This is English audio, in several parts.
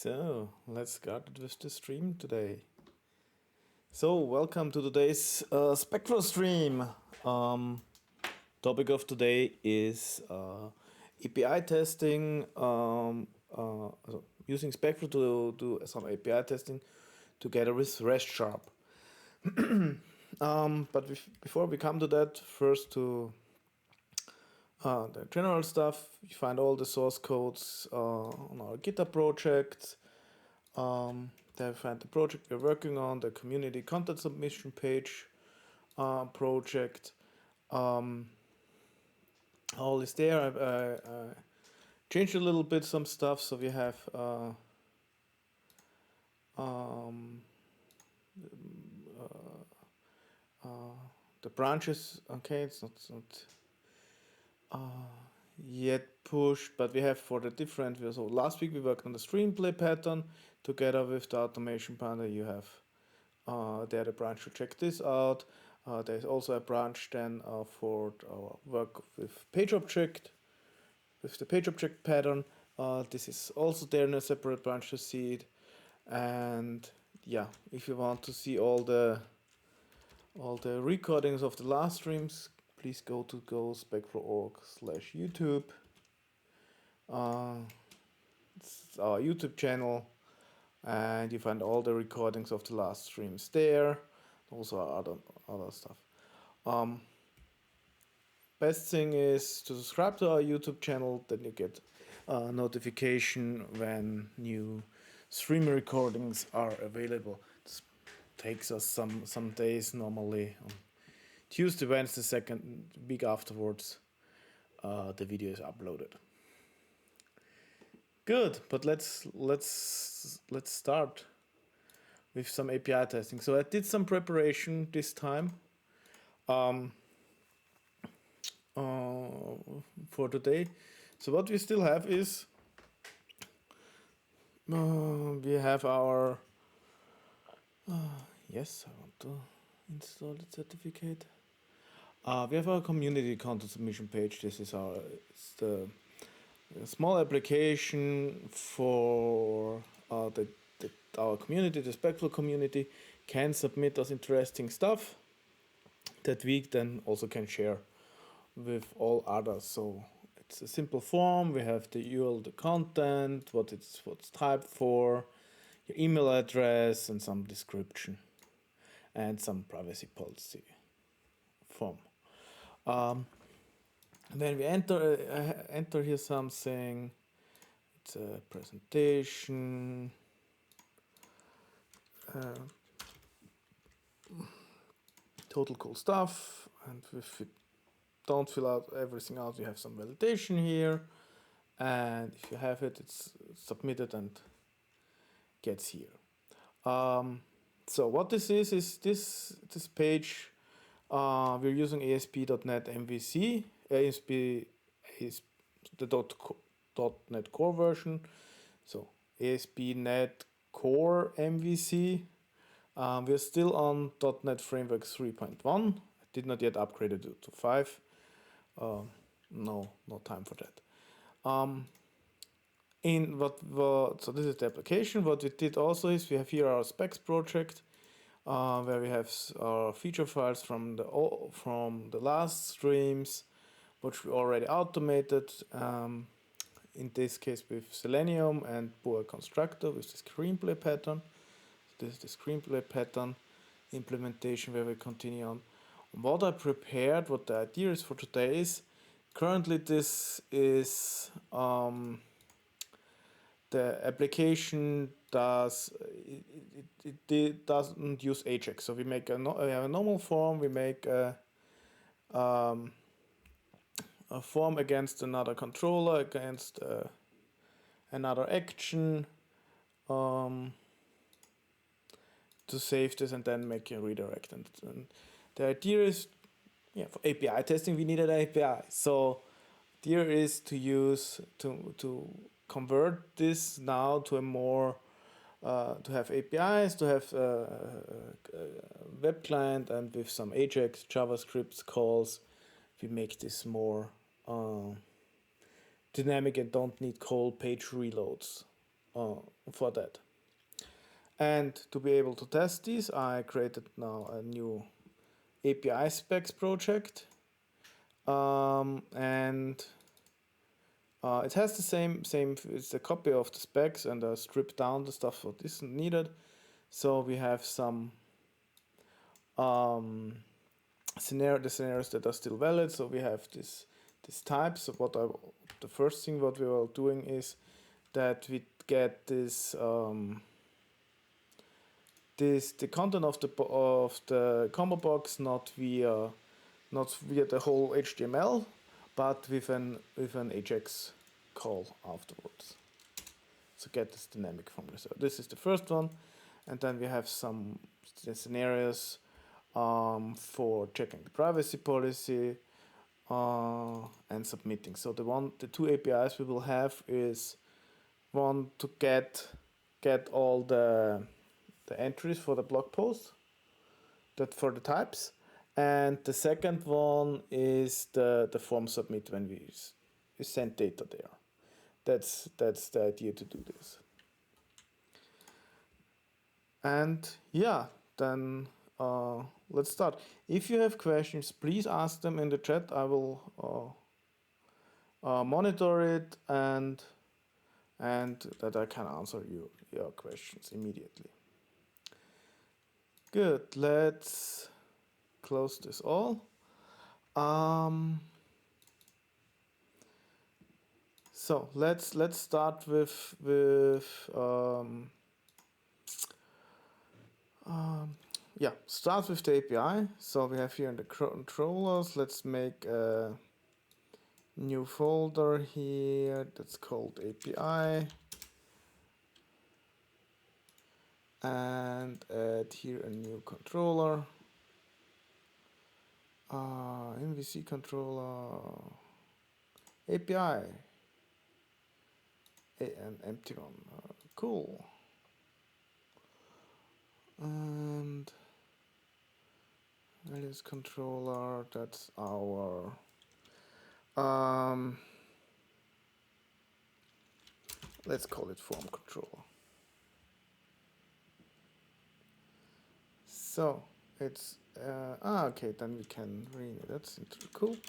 So let's start with the stream today. So welcome to today's SpecFlow stream. Topic of today is API testing. Using SpecFlow to do some API testing together with RestSharp. But before we come to that, first to the general stuff. You find all the source codes on our GitHub project. There you find the project we're working on, the community content submission page project. All is there. I changed a little bit some stuff, so we have the branches. Okay, it's not yet pushed, but we have for the different. So last week we worked on the screenplay pattern together with the automation panel. You have there the branch to check this out. There's also a branch then for our work with page object, with the page object pattern. This is also there in a separate branch to see it. And yeah, if you want to see all the recordings of the last streams, please go to specflow.org/YouTube. It's our YouTube channel, and you find all the recordings of the last streams there. Also other stuff. Best thing is to subscribe to our YouTube channel, then you get a notification when new stream recordings are available. It takes us some days normally. Tuesday, Wednesday, second week afterwards, the video is uploaded. Good, but let's start with some API testing. So I did some preparation this time for today. So what we still have is we have our yes, I want to install the certificate. We have our community content submission page. This is a small application for our community, the SpecFlow community, can submit us interesting stuff that we then also can share with all others. So it's a simple form. We have the URL, the content, what's typed for, your email address, and some description, and some privacy policy form. Then we enter here something. It's a presentation. Total cool stuff. And if you don't fill out everything out, you have some validation here. And if you have it, it's submitted and gets here. So what this is this page. We're using ASP.NET MVC. ASP is the .NET Core version. So ASP.NET Core MVC. We're still on .NET Framework 3.1. I did not yet upgrade it to 5. No time for that. So this is the application. What we did also is we have here our specs project, where we have our feature files from the last streams, which we already automated. In this case with Selenium and Boa Constructor with the screenplay pattern. This is the screenplay pattern implementation where we continue on. What I prepared, what the idea is for today is, currently this is the application it doesn't use AJAX. So we make a normal form, we make a form against another controller, against another action, to save this and then make a redirect. And the idea is, for API testing, we need an API. So the idea is to use to convert this now to a more to have APIs, to have a web client, and with some AJAX JavaScript calls, we make this more dynamic and don't need cold page reloads for that. And to be able to test these, I created now a new API specs project, and it has the same. It's a copy of the specs, and I stripped down the stuff that isn't needed. So we have some the scenarios that are still valid. So we have this type. So the first thing what we are doing is that we get this the content of the combo box not via the whole HTML, but with an AJAX call afterwards. So get this dynamic from this. So this is the first one, and then we have some scenarios for checking the privacy policy and submitting. So the two APIs we will have is one to get all the entries for the blog post, that for the types, and the second one is the form submit when we send data there. That's the idea to do this. And yeah, then let's start. If you have questions, please ask them in the chat. I will monitor it and that I can answer your questions immediately. Good, let's close this all. So let's start with start with the API. So we have here in the controllers, let's make a new folder here that's called API, and add here a new controller, MVC controller, API, an empty one, cool. And values controller, that's our let's call it form controller. So it's okay, then we can rename it. That's cool. We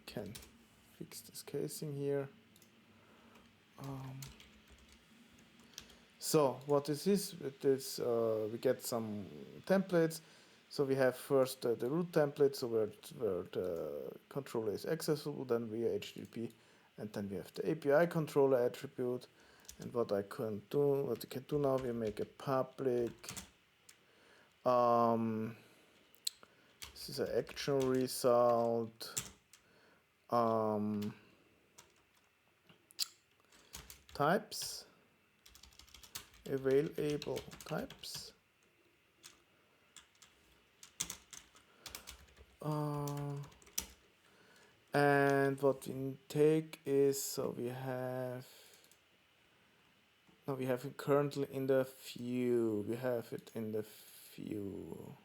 can fix this casing here. So what this is, we get some templates. So we have first the root template, so where the controller is accessible, then via HTTP, and then we have the API controller attribute. And what we can do now, we make a public. This is an action result. Types. Available types. And what we take is, so we have it currently in the view. We have it in the view.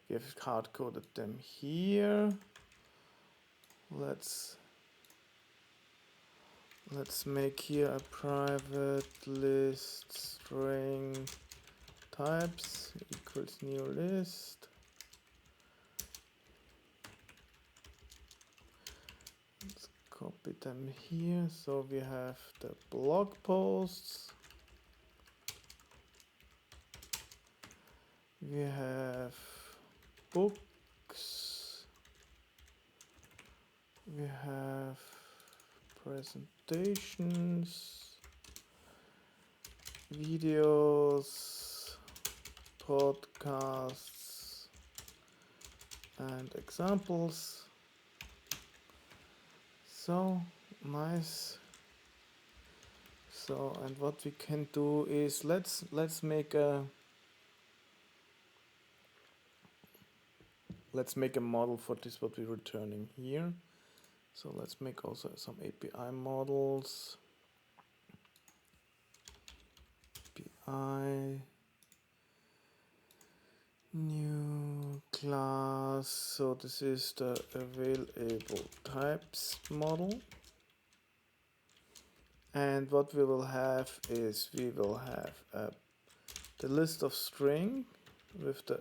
We have hard coded them here. Let's make here a private list string types equals new list. Let's copy them here. So we have the blog posts. We have books. We have presentations, videos, podcasts, and examples. So nice. So, and what we can do is let's make a model for this, what we're returning here. So let's make also some API models. API new class. So this is the AvailableTypes model. And what we will have is we will have the list of string with the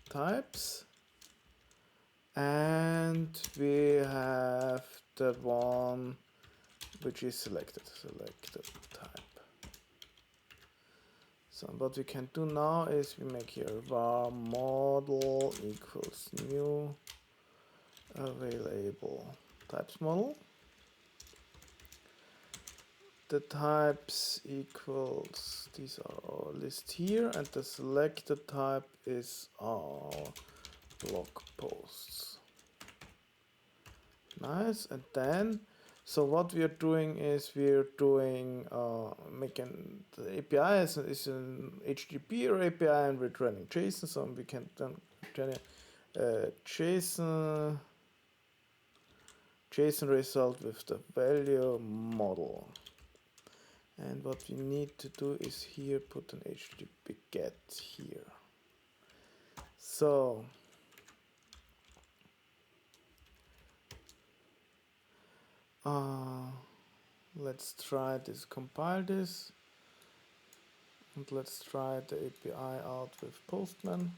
types, and we have the one which is selected type. So what we can do now is we make here var model equals new available types model. The types equals, these are our list here, and the selected type is our blog posts. Nice. And then, so what we are doing is we're doing making the API is an HTTP or API, and we're running JSON, so we can then generate JSON result with the value model. And what we need to do is here put an HTTP get here. So let's try this, compile this, and let's try the API out with Postman.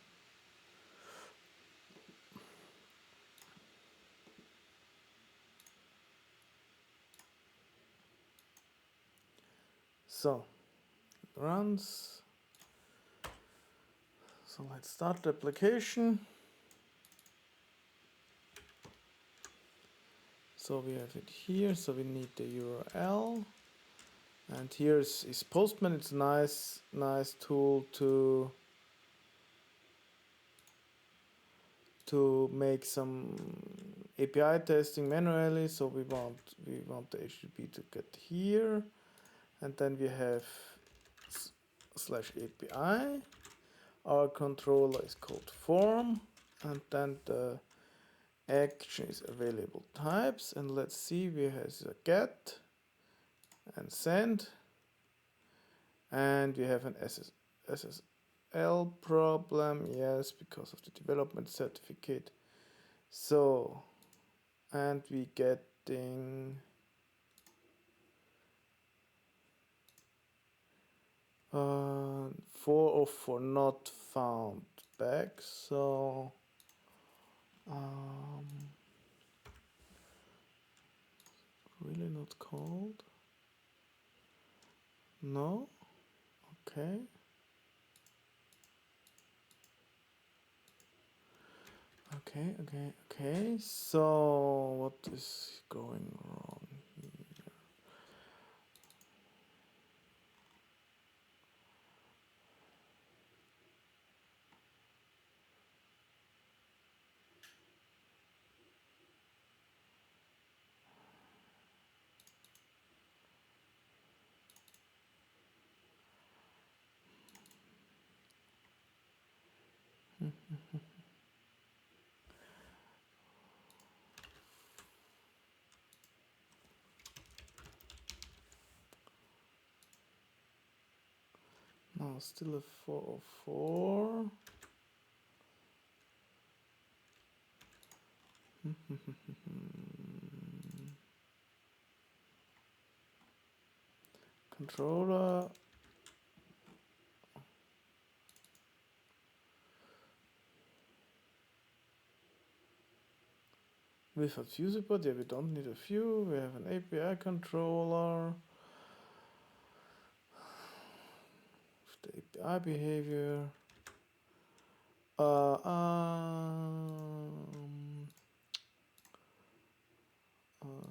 So it runs. So let's start the application. So we have it here, so we need the URL. And here is Postman. It's a nice tool to make some API testing manually. So we want the HTTP to get here, and then we have /API. Our controller is called form, and then the action is available types. And let's see, we have a get and send, and we have an SSL problem, yes, because of the development certificate. So, and we getting 404 not found back. So really not called? No? Okay. Okay. So what is going wrong here? No, still a 404. Controller. With a view support, yeah, we don't need a view. We have an API controller. The API behavior.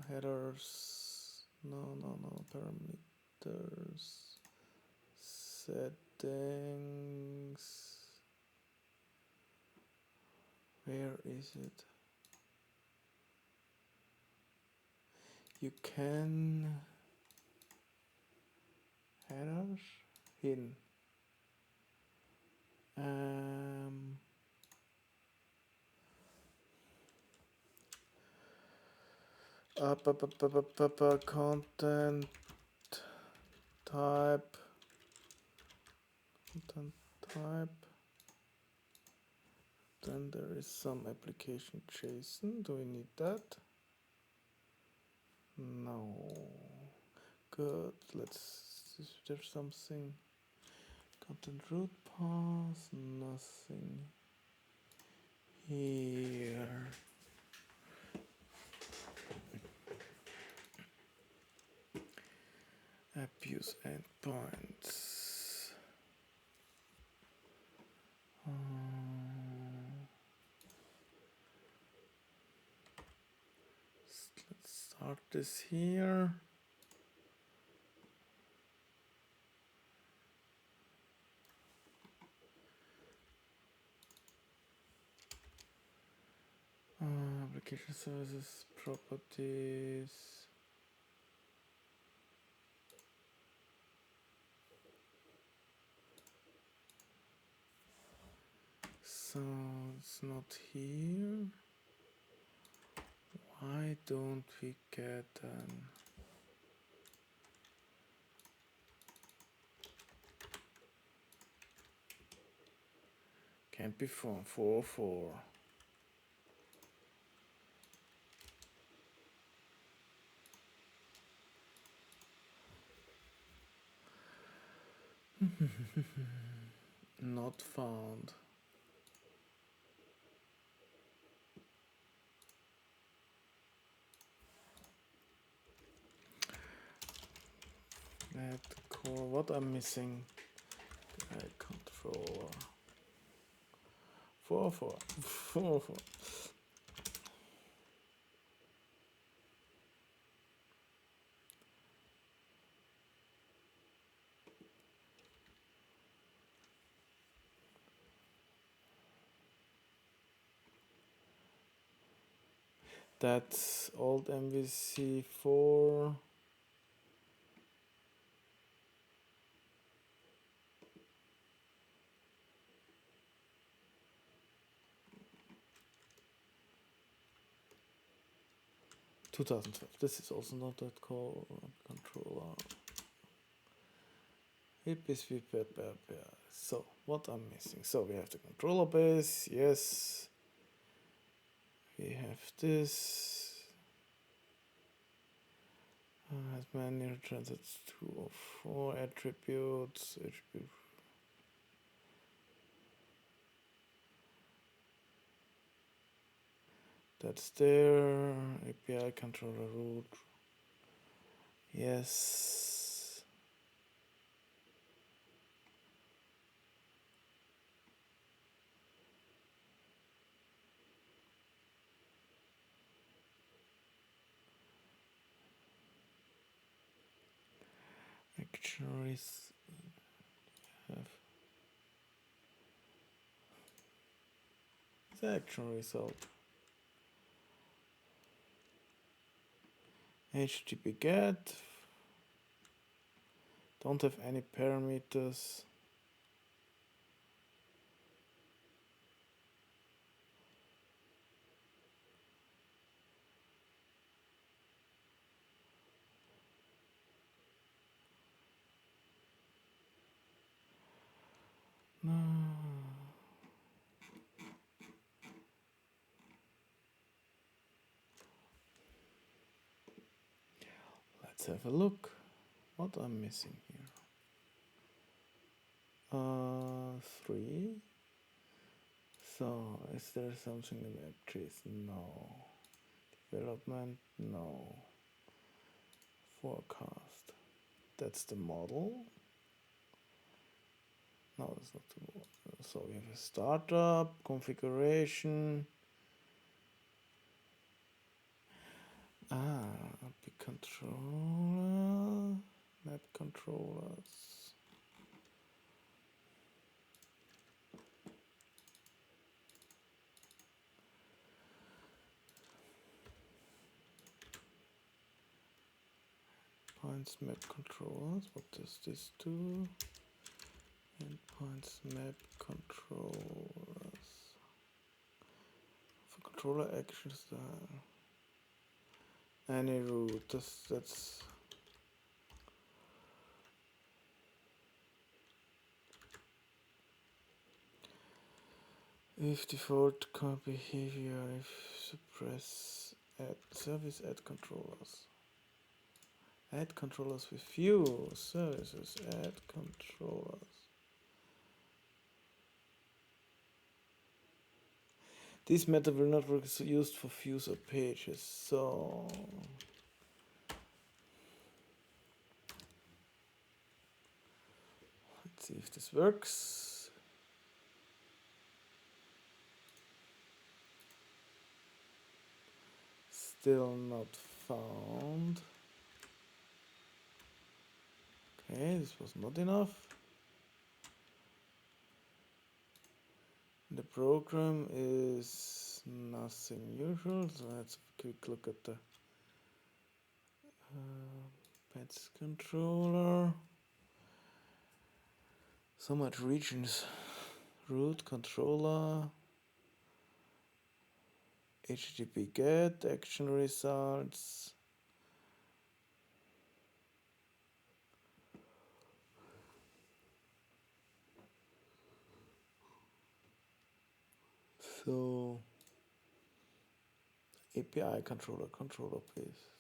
Headers. No. Parameters. Settings. Where is it? You can headers hidden. Content type. Then there is some application JSON. Do we need that? No. Good. Let's. Is there something? Content root path. Nothing here. App use endpoints. Let's start this here. Application services, properties. So it's not here. Why don't we get an can't be from 404. Not found. That core, what I'm missing? Controller. 404. That's old MVC4. This is also not that core controller. So what I'm missing? So we have the controller base. Yes. We have this. Has many transits 2 or 4 attributes. That's there. API controller root. Yes. Actually, have the actual result. HTTP GET. Don't have any parameters. No. Let's have a look. What I'm missing here. 3. So is there something in the trees? No. Development? No. Forecast. That's the model. No, that's not the model. So we have a startup, configuration. API controller, map controllers. Endpoints map controllers. What does this do? Endpoints map controllers. For controller actions, any route. That's if default behavior, if suppress add service add controllers. Add controllers with view services. Add controllers. This method will not be used for views or pages. So let's see if this works. Still not found. Okay, this was not enough. The program is nothing usual, so let's have a quick look at the pets controller. So much regions. Root controller, HTTP GET, action results. So API controller paste.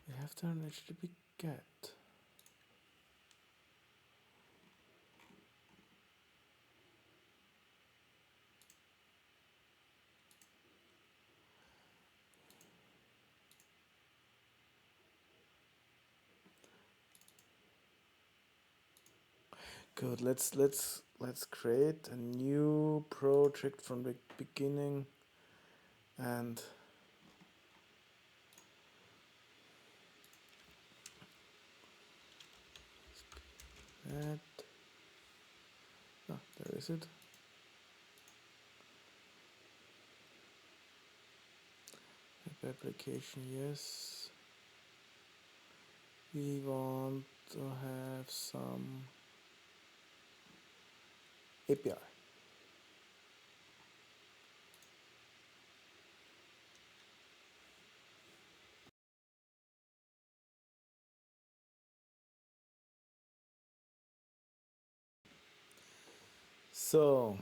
We have to an HTTP GET. Good. Let's create a new project from the beginning and add. There is it. Web application, yes. We want to have some API. So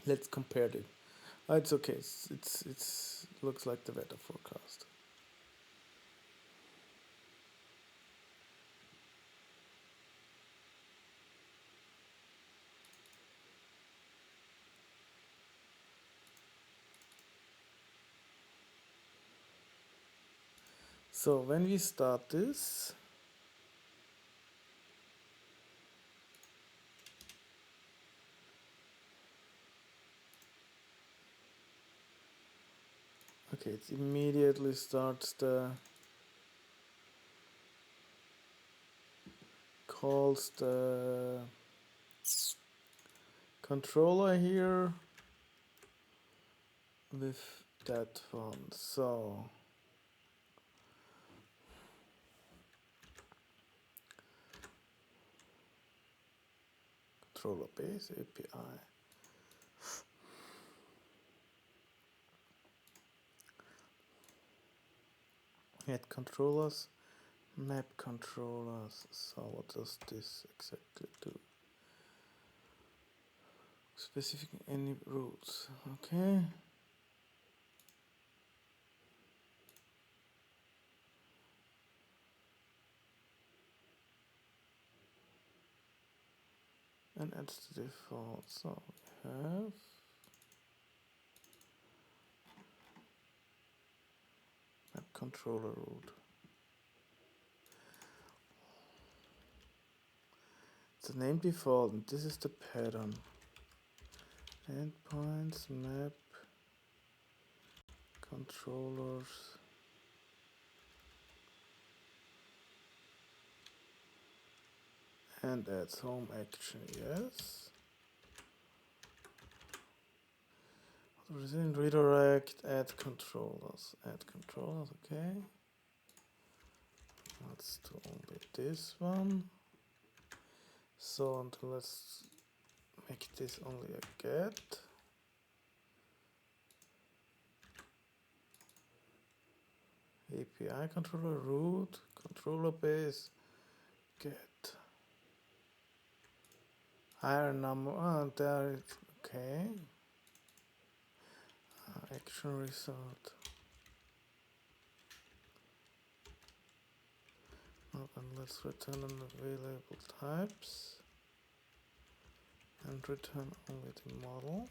let's compare it. Oh, it's okay. It's looks like the weather forecast. So when we start this, okay, it immediately starts calls the controller here with that one. So controller base API. Add controllers, map controllers. So what does this exactly do? Specific any rules. Okay. And add the default. So we have map controller root. It's a name default, and this is the pattern. Endpoints, map, controllers. And adds home action, yes. Redirect, add controllers, okay. Let's do only this one. So until let's make this only a get. API controller root, controller base, get. Higher number. There it's okay. Action result. And let's return an available types and return only the model.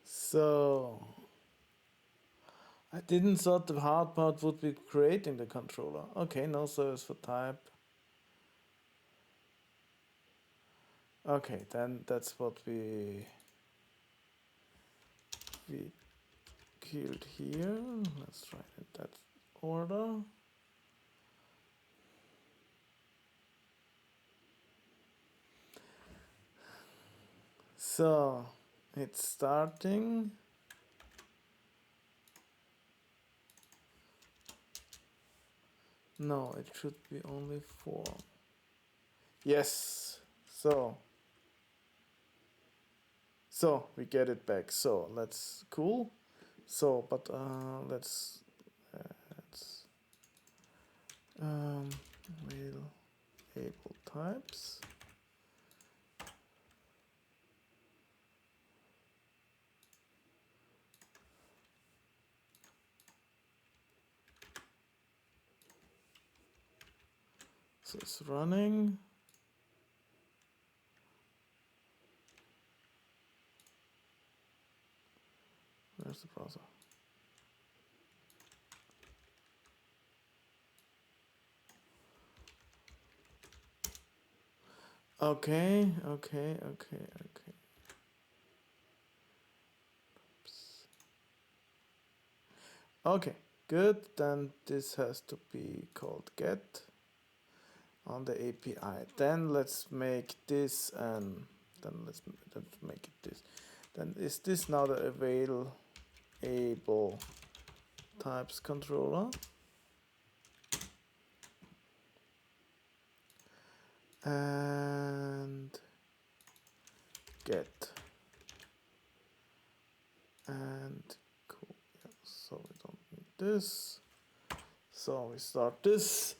So I didn't thought the hard part would be creating the controller. Okay, no service for type. Okay, then that's what we killed here. Let's try it in that order. So it's starting. No, it should be only 4. Yes. So we get it back. So let's cool. So but let's AvailableTypes. So it's running. Where's the browser? Okay. Okay, good. Then this has to be called get on the API. Then let's make this and then let's make it this. Then is this now the AvailableTypes controller? And get and cool. Yeah, so we don't need this. So we start this.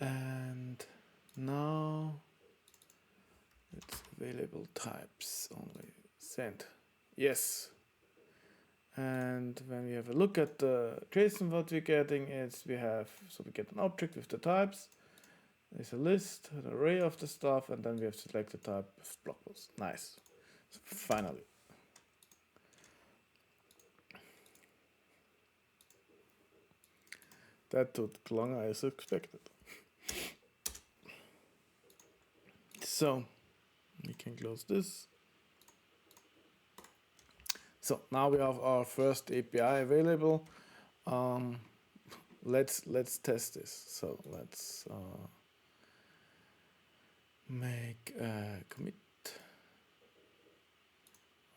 And now it's AvailableTypes only. Send. Yes. And when we have a look at the JSON, what we're getting is we get an object with the types. There's a list, an array of the stuff, and then we have to select the type of blog post. Nice. So finally. That took longer as expected. So we can close this. So now we have our first API available. Let's test this. So let's make a commit.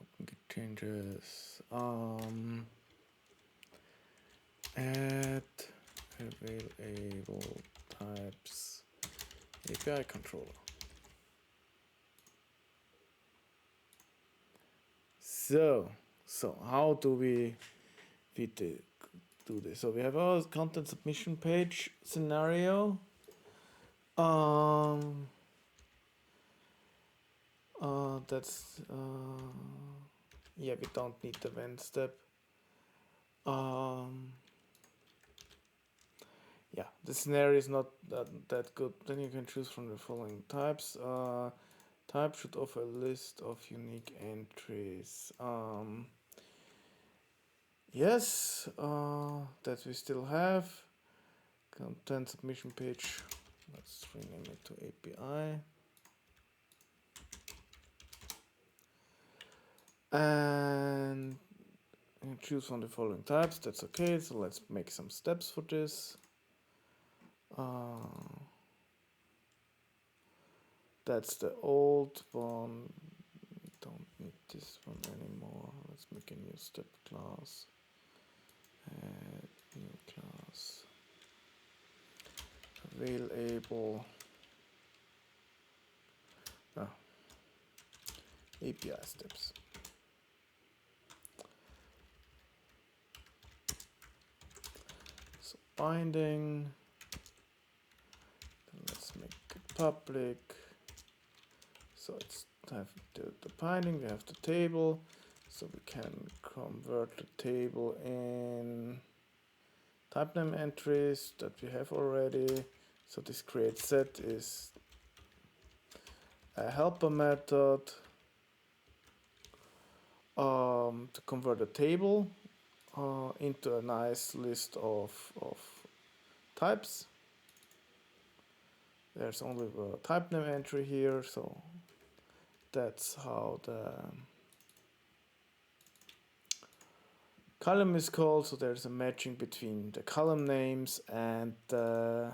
Open git changes. Add AvailableTypes API Controller. So how do we do this? So we have our content submission page scenario. Yeah, we don't need the when step. Yeah, the scenario is not that good. Then you can choose from the following types. Type should offer a list of unique entries. Yes, that we still have. Content submission page. Let's rename it to API. And choose from the following types. That's okay. So let's make some steps for this. That's the old one. We don't need this one anymore. Let's make a new step class. Add new class. Available API steps. So binding, let's make it public. So it's have the binding, we have the table, so we can convert the table in type name entries that we have already. So this create set is a helper method to convert a table into a nice list of types. There's only a type name entry here, so that's how the column is called. So there's a matching between the column names and the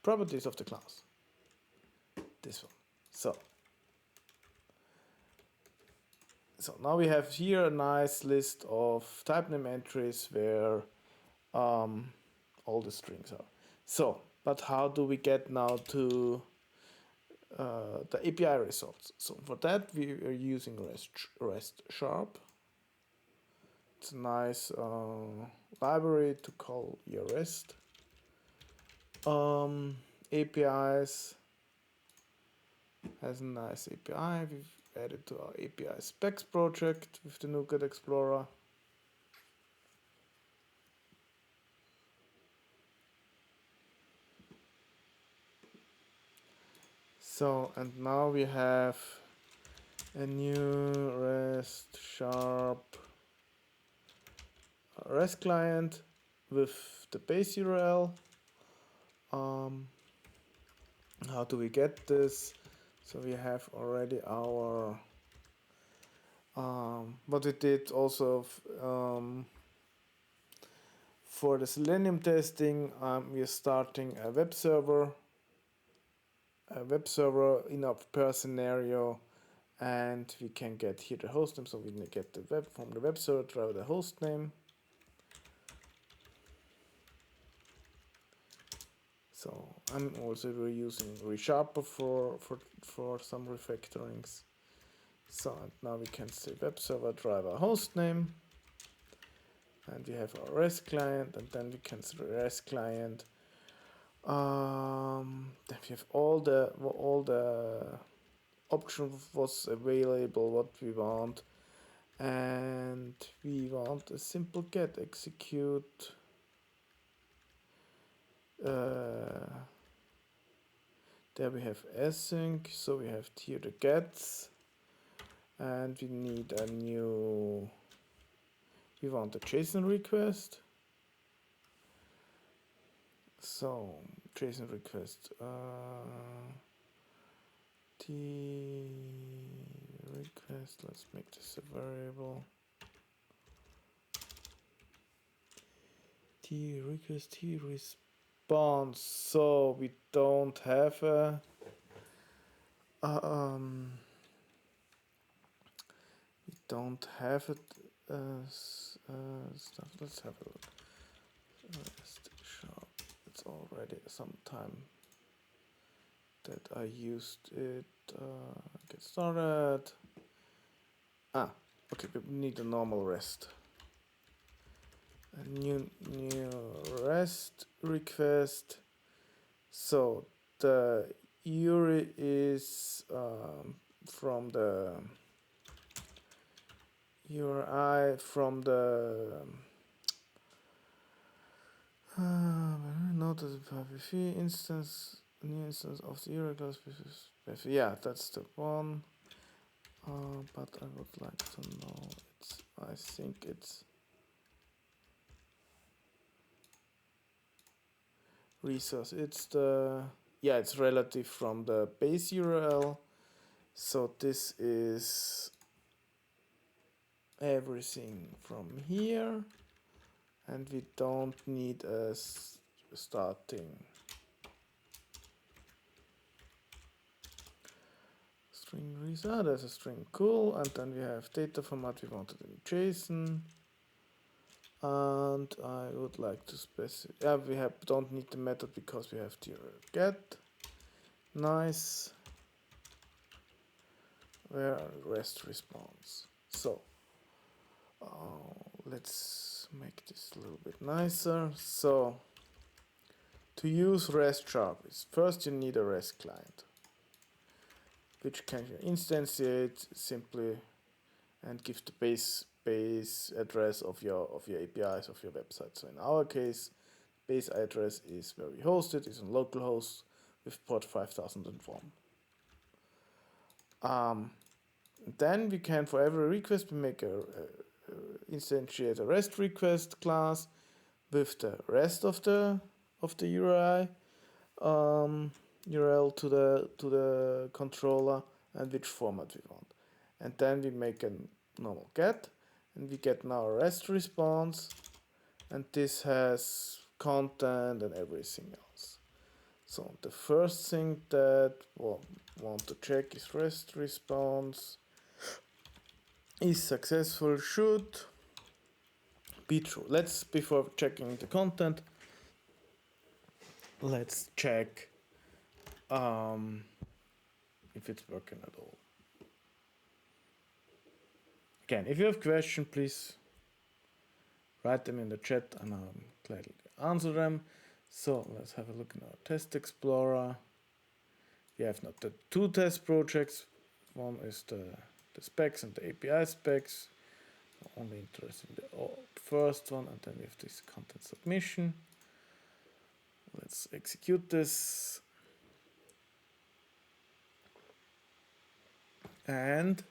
properties of the class. This one. So now we have here a nice list of type name entries where all the strings are. So, but how do we get now to the API results? So for that we are using RestSharp. It's a nice library to call your REST APIs. Has a nice API. We've added to our API specs project with the NuGet Explorer. So, and now we have a new RestSharp REST client with the base URL. How do we get this? So we have already our what we did also for the Selenium testing. We are starting a web server in our per scenario, and we can get here the host name. So we can get the web from the web server, drive the host name. So I'm also reusing ReSharper for some refactorings. So now we can say web server driver host name, and we have our REST client, and then we can say REST client. Then we have all the options was available, what we want, and we want a simple get execute. There we have async, so we have here the gets, and we need a new, we want a JSON request. So JSON request, t request, let's make this a variable. T request, t response. So we don't have a we don't have it stuff. Let's have a look. RestSharp. It's already some time that I used it. Get started. Okay, we need a normal REST. A new REST request. So the URI is from the URI from the notice instance, new instance of the URI class. Yeah, that's the one. But I would like to know. I think it's resource. It's the it's relative from the base URL. So this is everything from here, and we don't need a starting string resource. There's a string, cool, and then we have data format we wanted in JSON. And I would like to specify, we don't need the method because we have the get. Nice. where are REST response? So let's make this a little bit nicer. So to use RestSharp is first you need a REST client, which can instantiate simply and give the base address of your APIs of your website. So in our case, base address is where we host it, is on localhost with port 5001. Then we can, for every request, we make instantiate a REST request class with the rest of the URI URL to the controller and which format we want. And then we make a normal get, and we get now a REST response, and this has content and everything else. So the first thing that we'll want to check is REST response is successful, should be true. Let's, before checking the content, let's check if it's working at all. Again, if you have questions, please write them in the chat and I'll gladly answer them. So let's have a look in our test explorer. We have now the two test projects. One is the specs and the API specs. I'm only interested in the first one, and then we have this content submission. Let's execute this. And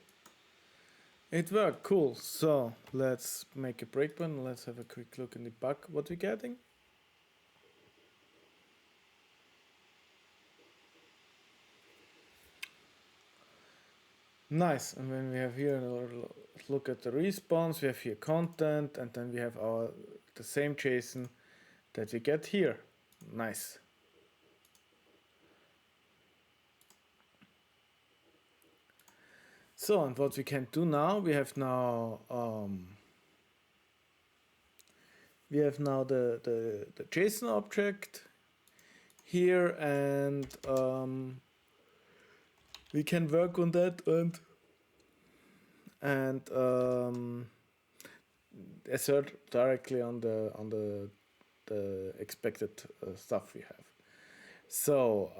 it worked, cool. So let's make a breakpoint. Let's have a quick look in the bug, what we're getting. Nice, and when we have here a look at the response, we have here content, and then we have the same JSON that we get here. Nice. So, and what we can do now, we have now the JSON object here, and we can work on that and assert directly on the expected stuff we have. So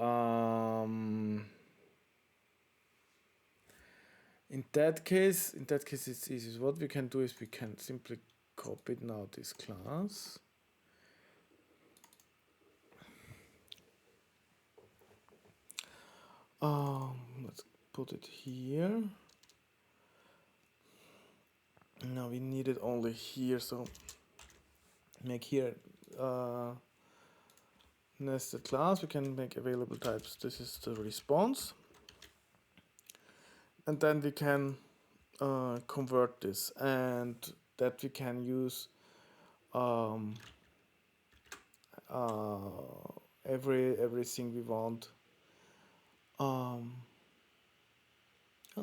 in that case it's easy. What we can do is we can simply copy now this class. Let's put it here. Now we need it only here, so make here nested class. We can make available types. This is the response, and then we can convert this, and that we can use everything we want. Oh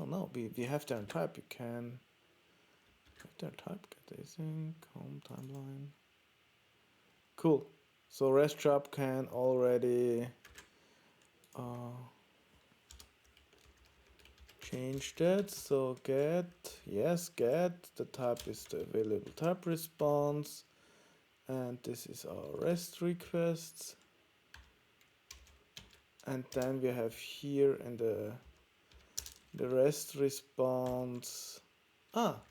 no, we have their type. You can have their type, get async, home timeline. Cool. So RestSharp can already change that. So get, the type is the available type response, and this is our REST requests. And then we have here in the REST response,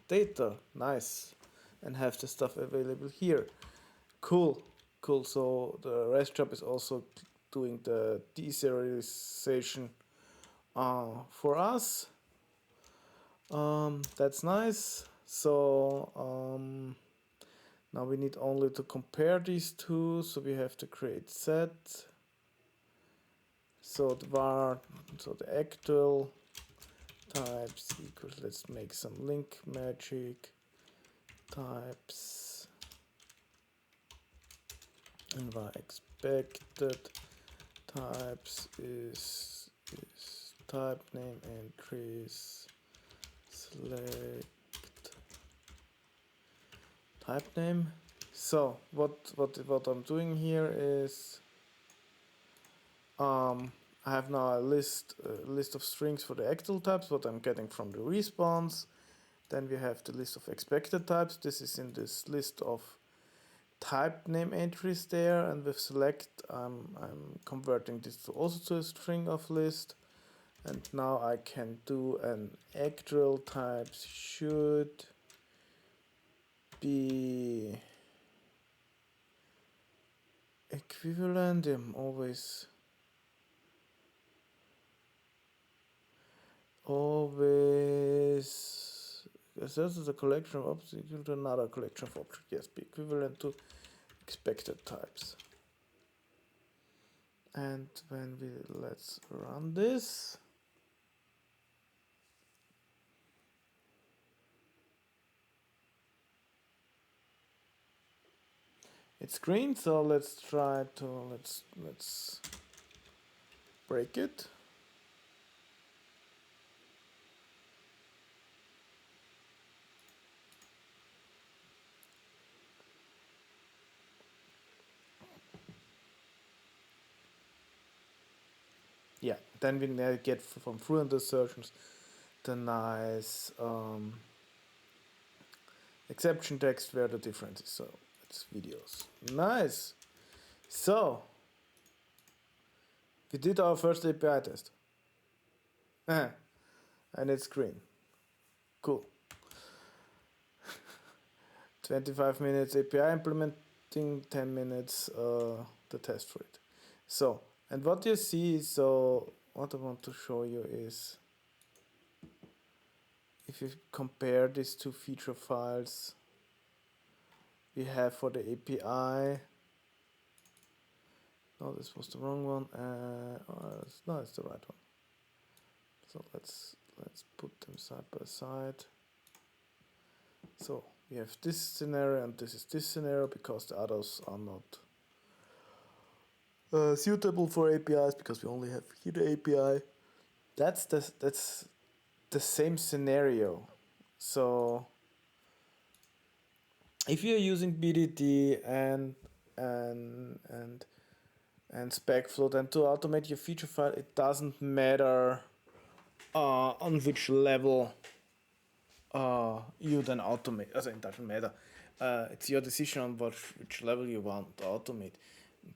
data, nice, and have the stuff available here. Cool. So the RESTSharp is also doing the deserialization for us. That's nice. So now we need only to compare these two. So we have to create set. So the var, so the actual types equals, let's make some link magic types, and var expected types is type name entries select type name. So what I'm doing here is I have now a list of strings for the actual types, what I'm getting from the response. Then we have the list of expected types. This is in this list of type name entries there, and with select I'm converting this to also to a string of list. And now I can do an actual types should be equivalent. I'm always as this is a collection of objects equal to another collection of objects. Yes, be equivalent to expected types. And when let's run this. It's green, so let's try to let's break it. Yeah, then we get from fluent assertions the nice exception text where the difference is. So it's videos. Nice. So we did our first API test. And it's green. Cool. 25 minutes API implementing, 10 minutes the test for it. So, and what you see, so what I want to show you is if you compare these two feature files we have for the API. No, this was the wrong one. No, it's the right one. So let's put them side by side. So we have this scenario and this is this scenario because the others are not suitable for APIs because we only have here the API. That's the same scenario. So if you're using BDD and SpecFlow, then to automate your feature file, it doesn't matter on which level you then automate. Also, it doesn't matter. It's your decision on which level you want to automate.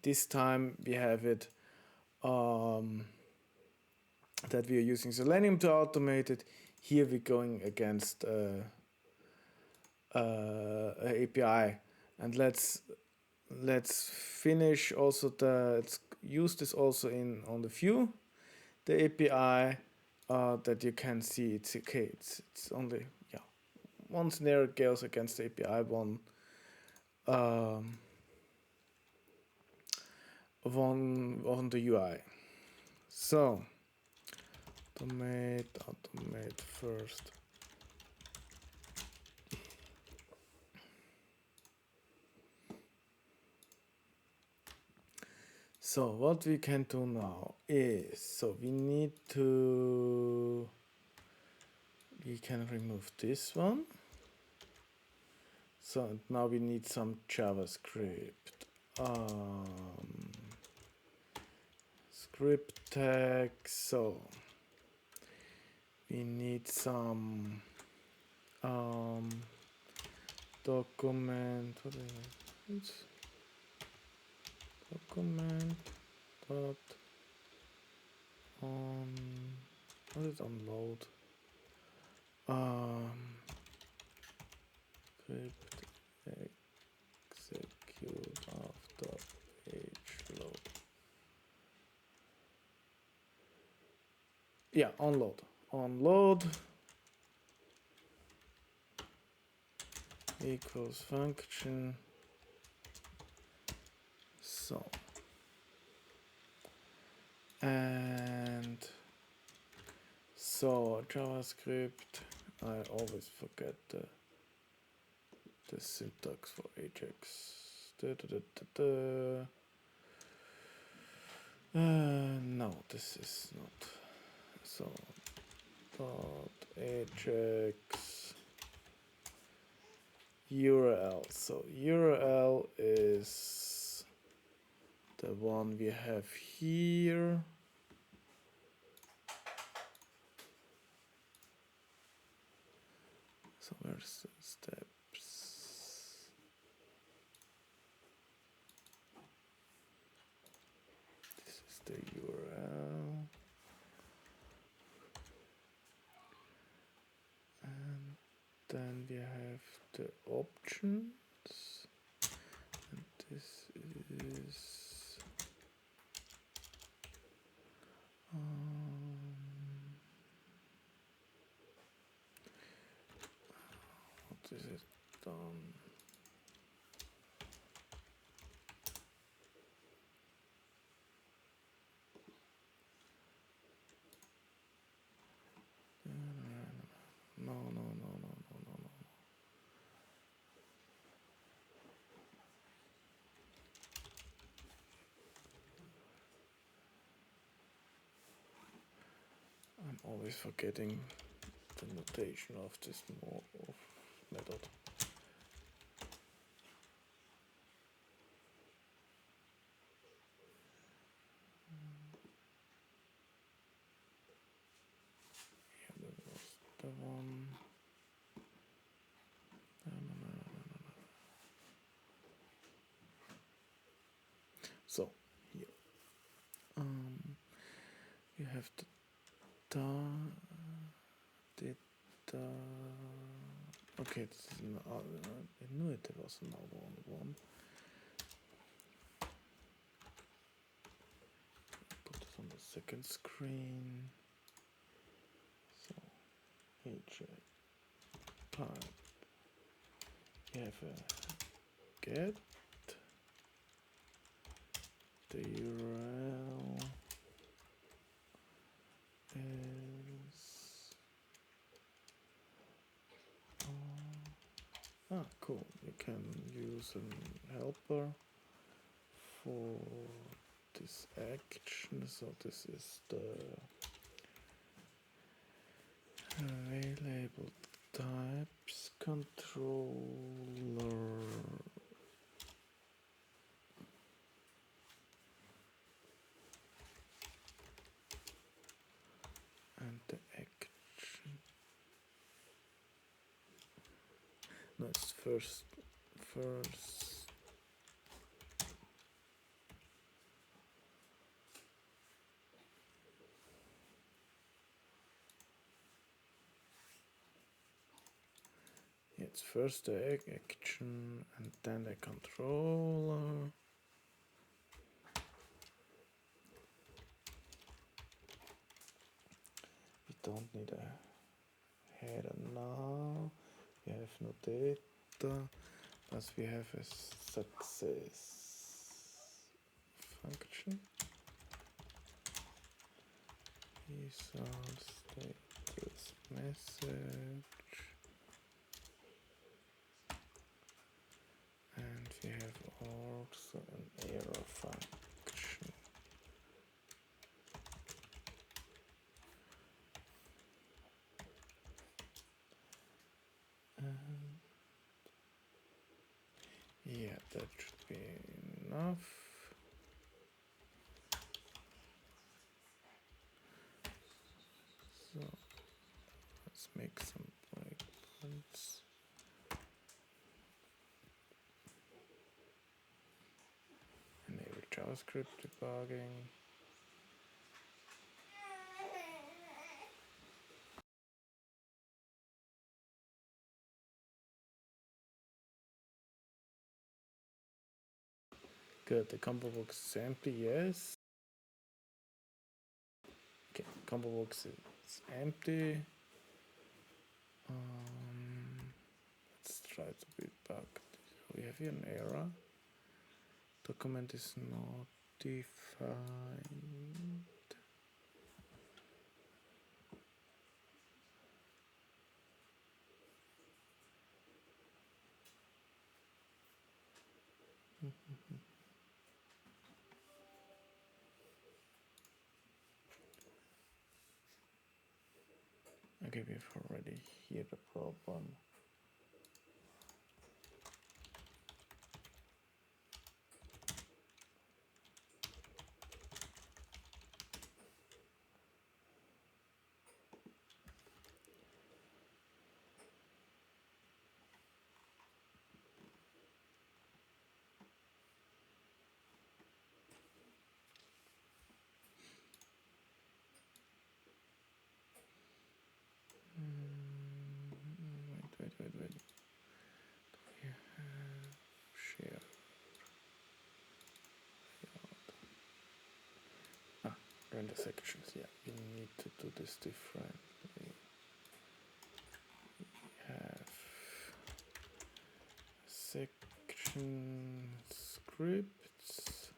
This time we have it that we are using Selenium to automate it. Here we're going against API, and let's finish also let's use this also on the view, the API that you can see it's okay. It's only one scenario goes against the API, one on the UI. So automate first. So what we can do now is, so we can remove this one. So now we need some JavaScript. Script tag. So we need some document. What is it? Document dot on. What is unload? Script execute after page load. Yeah, onload equals function. So and so JavaScript, I always forget the syntax for AJAX. No, this is not. So AJAX URL. So URL is the one we have here. So where's the steps? This is the URL. And then we have the options. And this is what is it done? No. I'm always forgetting the notation of this method. Yeah, that was the one. No. So here, you have the okay, this is I knew it was another one. Put this on the second screen. So AJAX type. You have a get. The URL is cool. You can use a helper for this action. So this is the AvailableTypes controller. And the action. No, it's first. It's first the action and then the controller. We don't need a header now. We have no data, but we have a success function. Result status message. And we have also an error function. Yeah, that should be enough. So let's make some breakpoints. Enable JavaScript debugging. Good, the combo box is empty, yes. Okay, combo box is empty. Let's try to debug. We have here an error. Document is not defined. Okay, we've already here the problem. We have share. Render sections. Yeah, we need to do this differently. We have section scripts,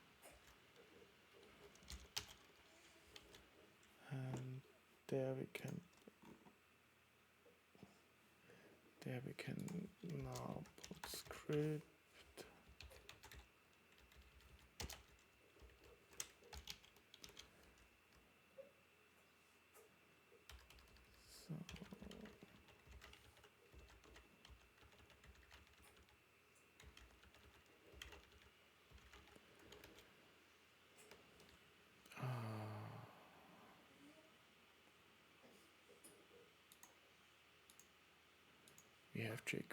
and there we can now put script. So we have jQuery.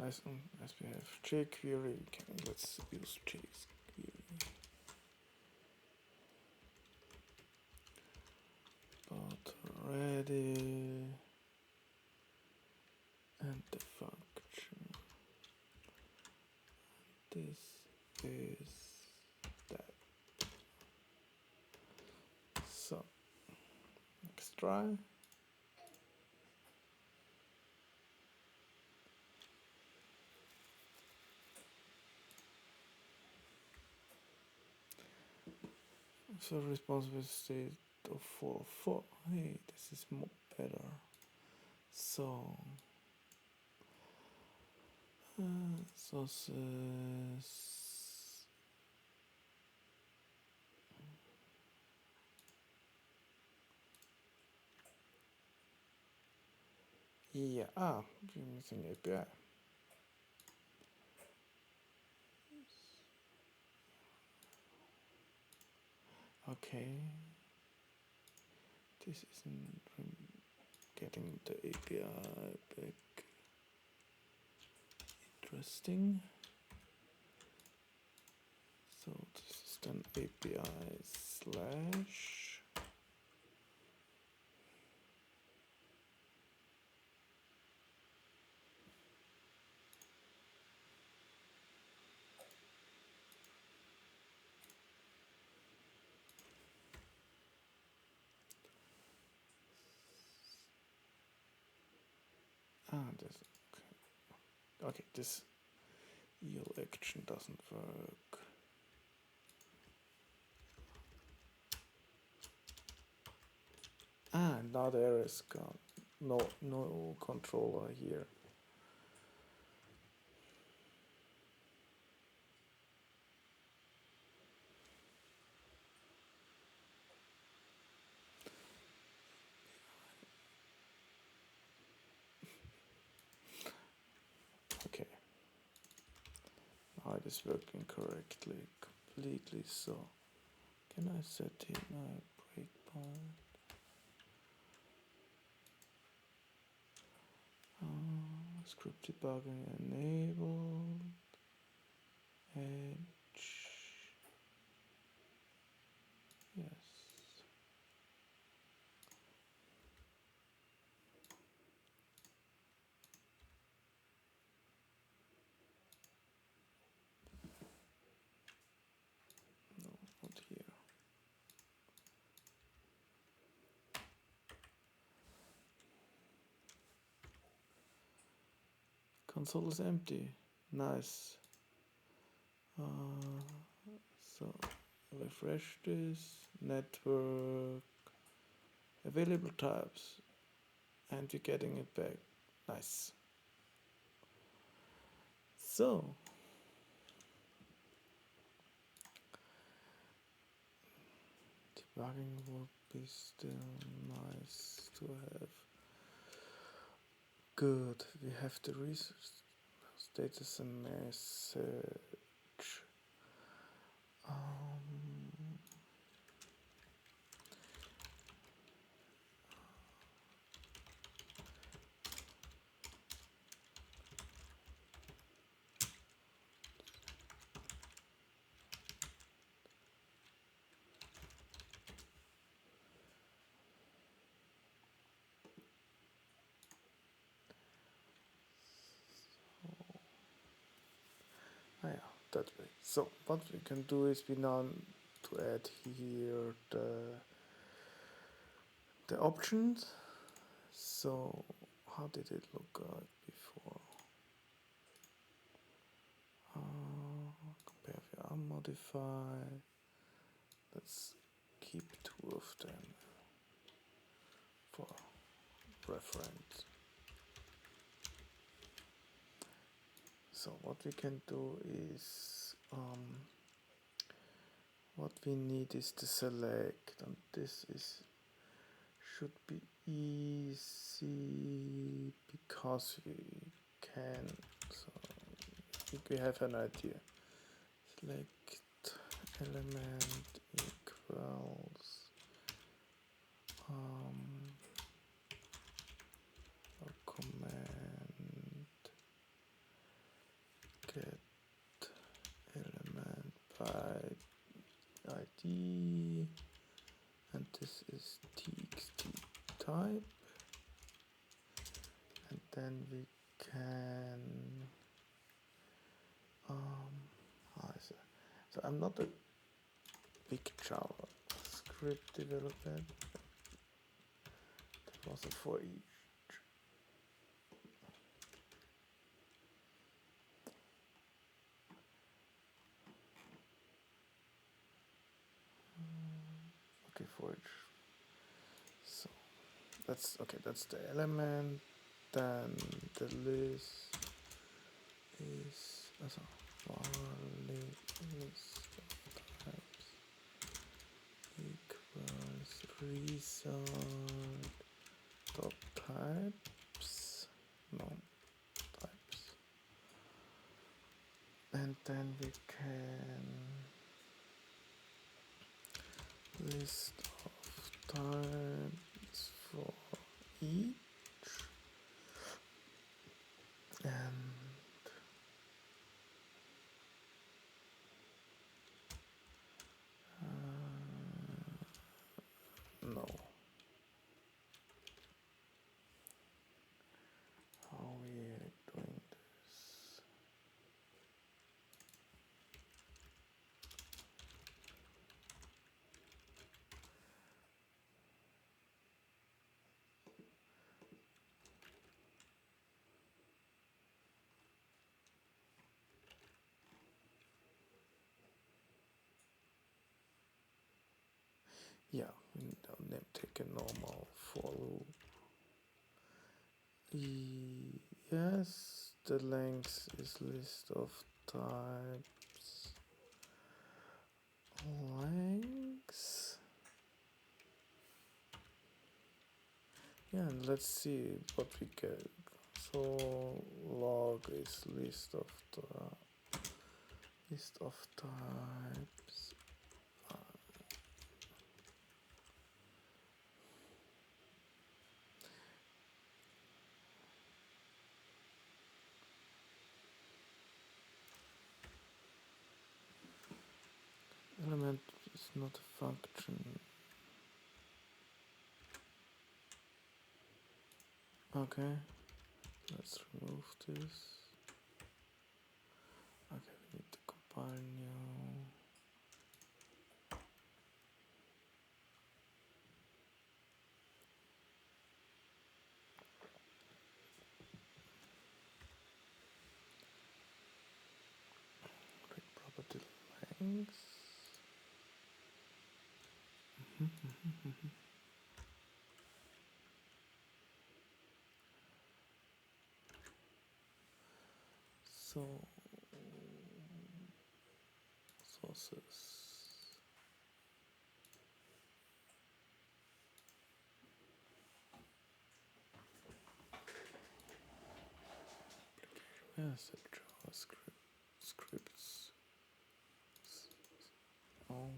As we have jQuery, let's use jQuery. But ready, and the function. This is that. So let's try. So responsive state of 404. Hey, this is more better. So sources. Yeah, we're missing API. Okay. This isn't getting the API back. Interesting. So this is then API slash. This okay. This EL action doesn't work. Now there is gone. No controller here. Okay. Now it is working correctly, completely. So can I set here my breakpoint? Script debugging enabled. Edge. Yes. No, not here. Console is empty. Nice. So refresh this. Network. Available types. And we're getting it back. Nice. So debugging would be still nice to have. Good. We have the resource status and message. that way. So what we can do is we now to add here the options. So how did it look like before? Compare if unmodified. Let's keep 2 of them for reference. So what we can do is what we need is to select, and this should be easy because we can. So I think we have an idea. Select element equals or command get element by ID, and this is txt type, and then we can so I'm not a big JavaScript developer. That was a for each. Okay, for each. So that's okay. That's the element. Then the list is also for list of types equals result dot types, no types, and then we can list of types for each, and no. How we are doing this? Yeah, we don't take a normal for loop. Yes, the length is list of types lengths. Yeah, and let's see what we get. So log is list of types. Element is not a function. Okay, let's remove this. Okay, we need to compile new. Create property length. So sources. Yes, JavaScript scripts. Oh.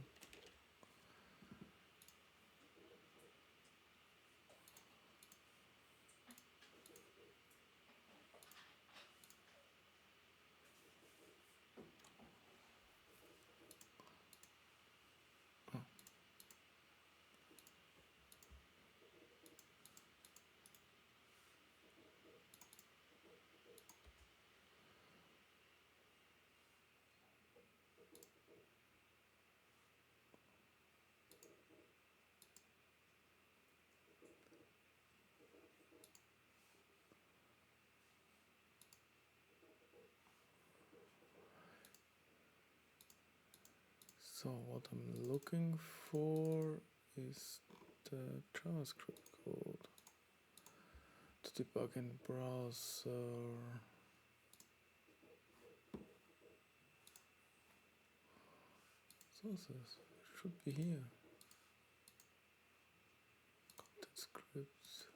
So what I'm looking for is the JavaScript code to debug in the browser. So this should be here. Content scripts.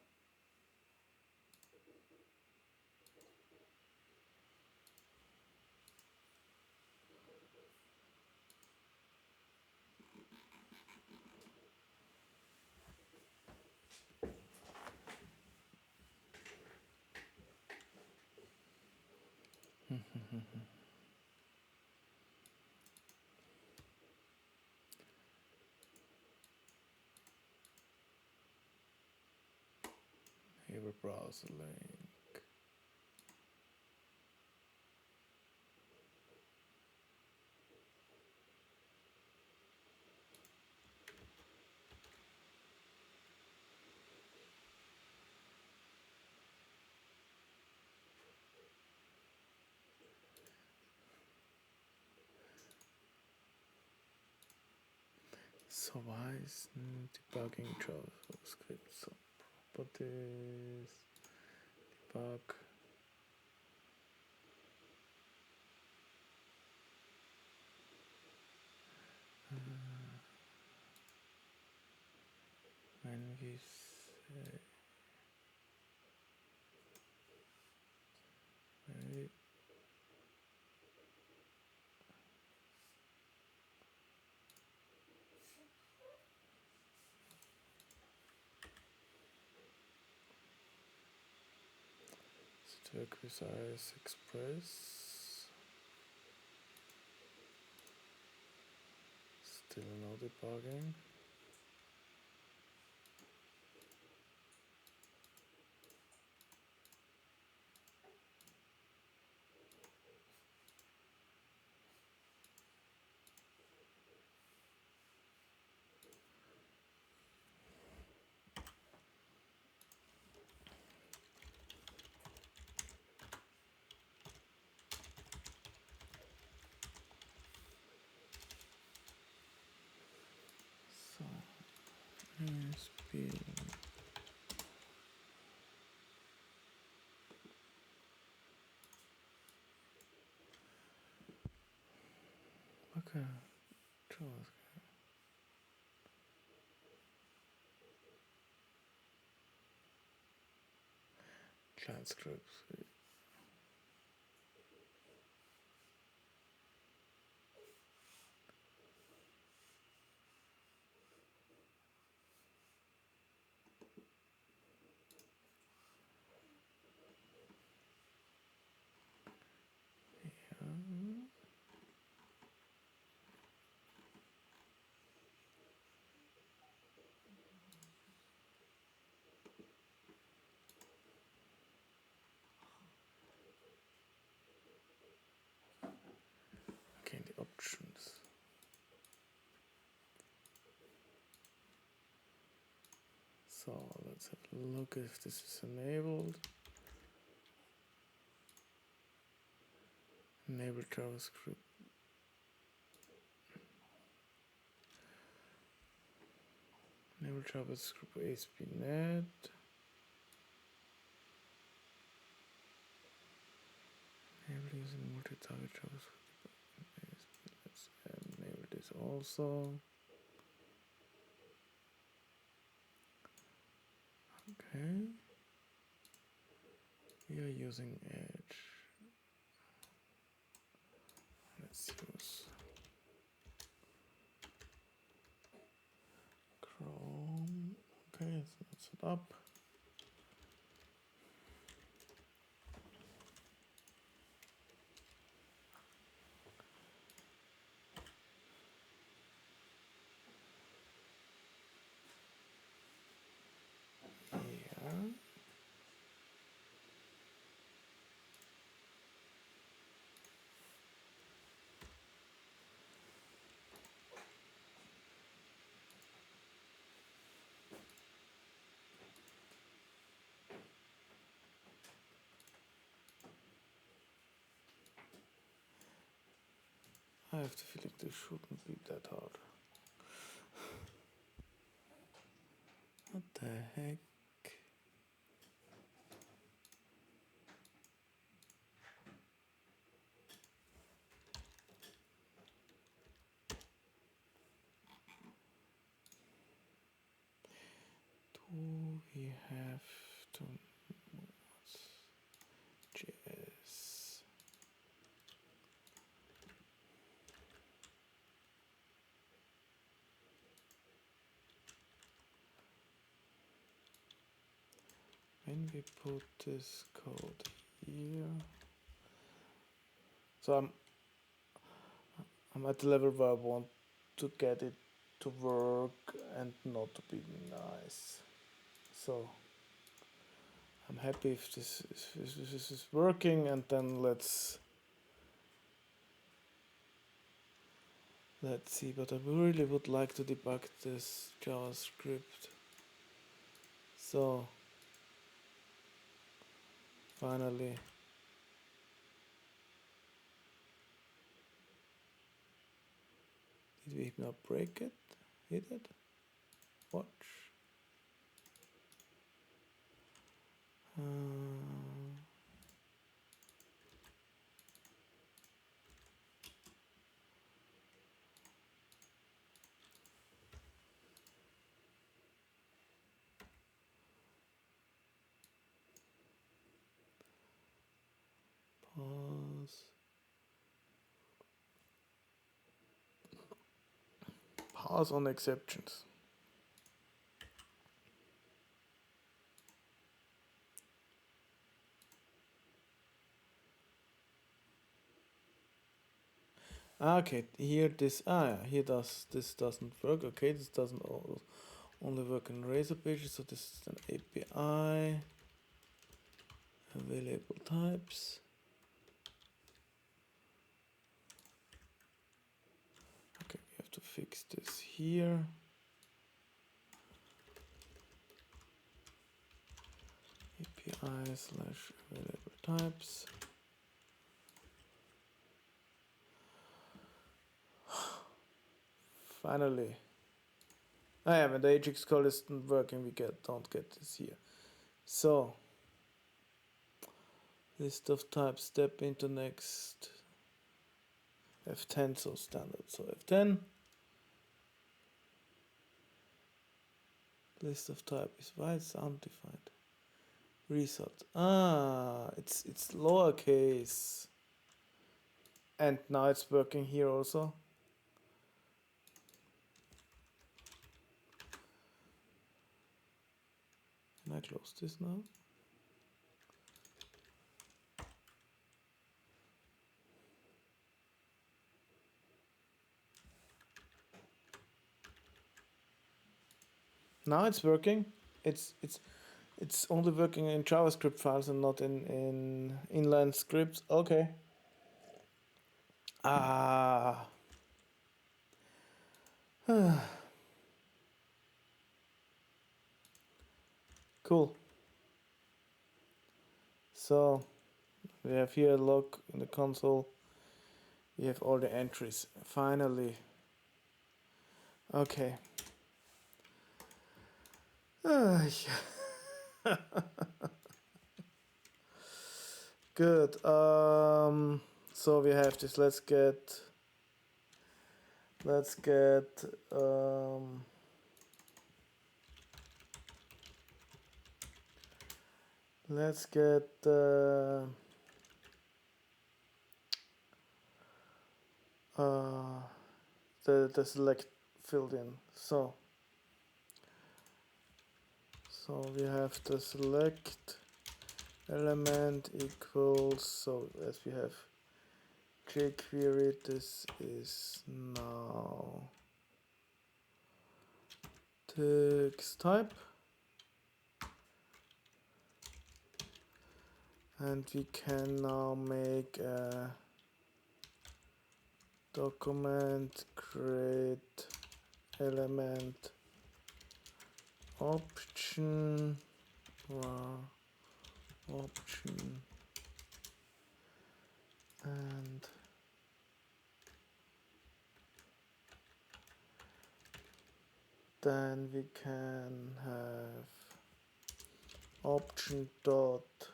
Here a browser link. So why is debugging JavaScript? So properties, debug. When we say wait, stack with IS Express. Still no debugging. So ASP. Okay, JavaScript. Client scripts. Yeah. Okay, the options. So let's have a look if this is enabled. Enable JavaScript. Enable JavaScript ASP.NET. Enable using multi-target JavaScript. Let's enable this also. Okay. We are using Edge. Let's use Chrome. Okay, so that's it up. Yeah. I have the feeling this shouldn't be that hard. What the heck? Do we have to JS? When we put this code here, so I'm at the level where I want to get it to work and not to be nice. So I'm happy if this is working, and then let's see. But I really would like to debug this JavaScript. So finally, did we not break it? Hit it? Watch. Pause on exceptions. Okay, here this here this doesn't work. Okay, this doesn't only work in Razor pages. So this is an API available types. Okay, we have to fix this here. API/available-types. Finally. Yeah, when the AJAX call isn't working, we don't get this here. So list of types, step into next. F10, so standard. So F10. List of type is why it's undefined. Result. It's lowercase. And now it's working here also. Can I close this now? Now it's working. It's only working in JavaScript files and not in inline scripts. Okay. Cool. So we have here a log in the console. We have all the entries. Finally. Okay. Good. So we have this. Let's get let's get the select filled in. So we have the select element equals, so as we have jQuery, this is now text type, and we can now make a document create element option and then we can have option dot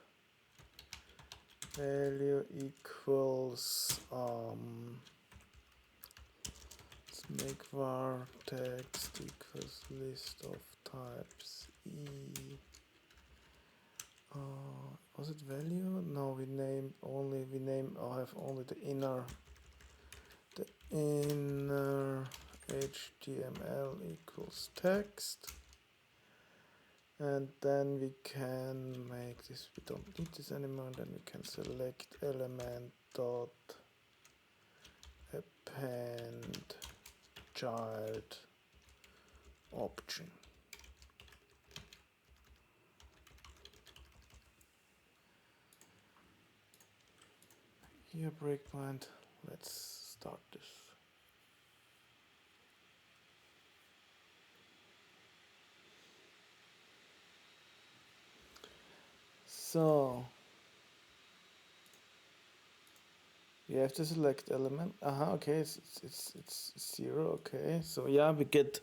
value equals let's make var text equals list of types e. Was it value? No, we have only the inner HTML equals text, and then we can make this, we don't need this anymore, and then we can select element dot append child option. Here breakpoint, let's start this. So you have to select element. Okay, it's 0. Okay, so yeah, we get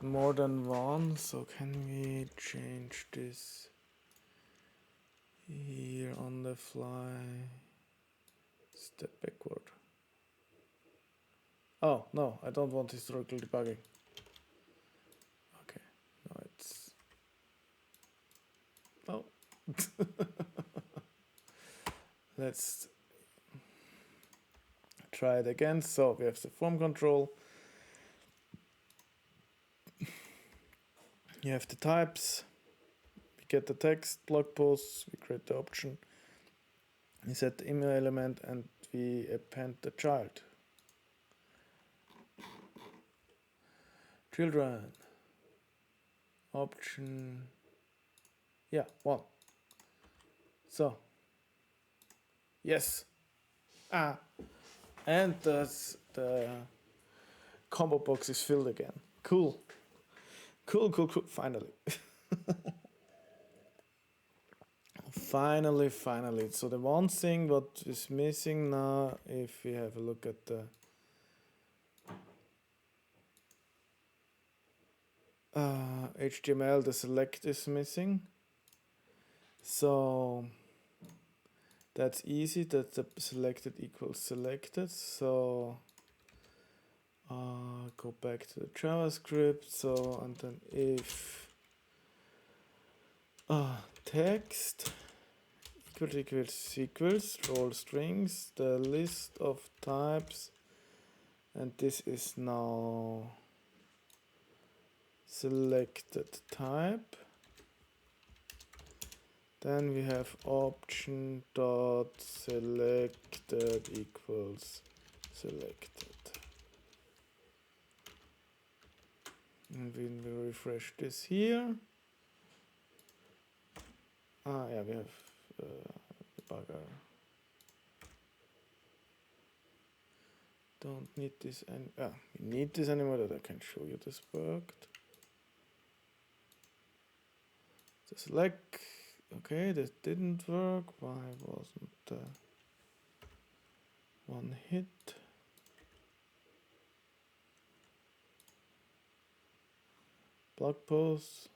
more than one. So can we change this here on the fly? Step backward. Oh no, I don't want historical debugging. Okay, no, it's oh. Let's try it again. So we have the form control. You have the types. We get the text, blog posts. We create the option. We set the email element, and we append the child. Children. Option. Yeah, 1. So. Yes. And the combo box is filled again. Cool. Cool. Finally. Finally. So the one thing what is missing now, if we have a look at the HTML, the select is missing. So that's easy, that the selected equals selected. So go back to the JavaScript. So, and then if text equals roll strings, the list of types, and this is now selected type. Then we have option dot selected equals selected. And when we refresh this here, yeah, we have debugger. Don't need this, and we need this anymore. That I can show you this worked. The select. Okay, this didn't work. Why wasn't one hit? Blog posts.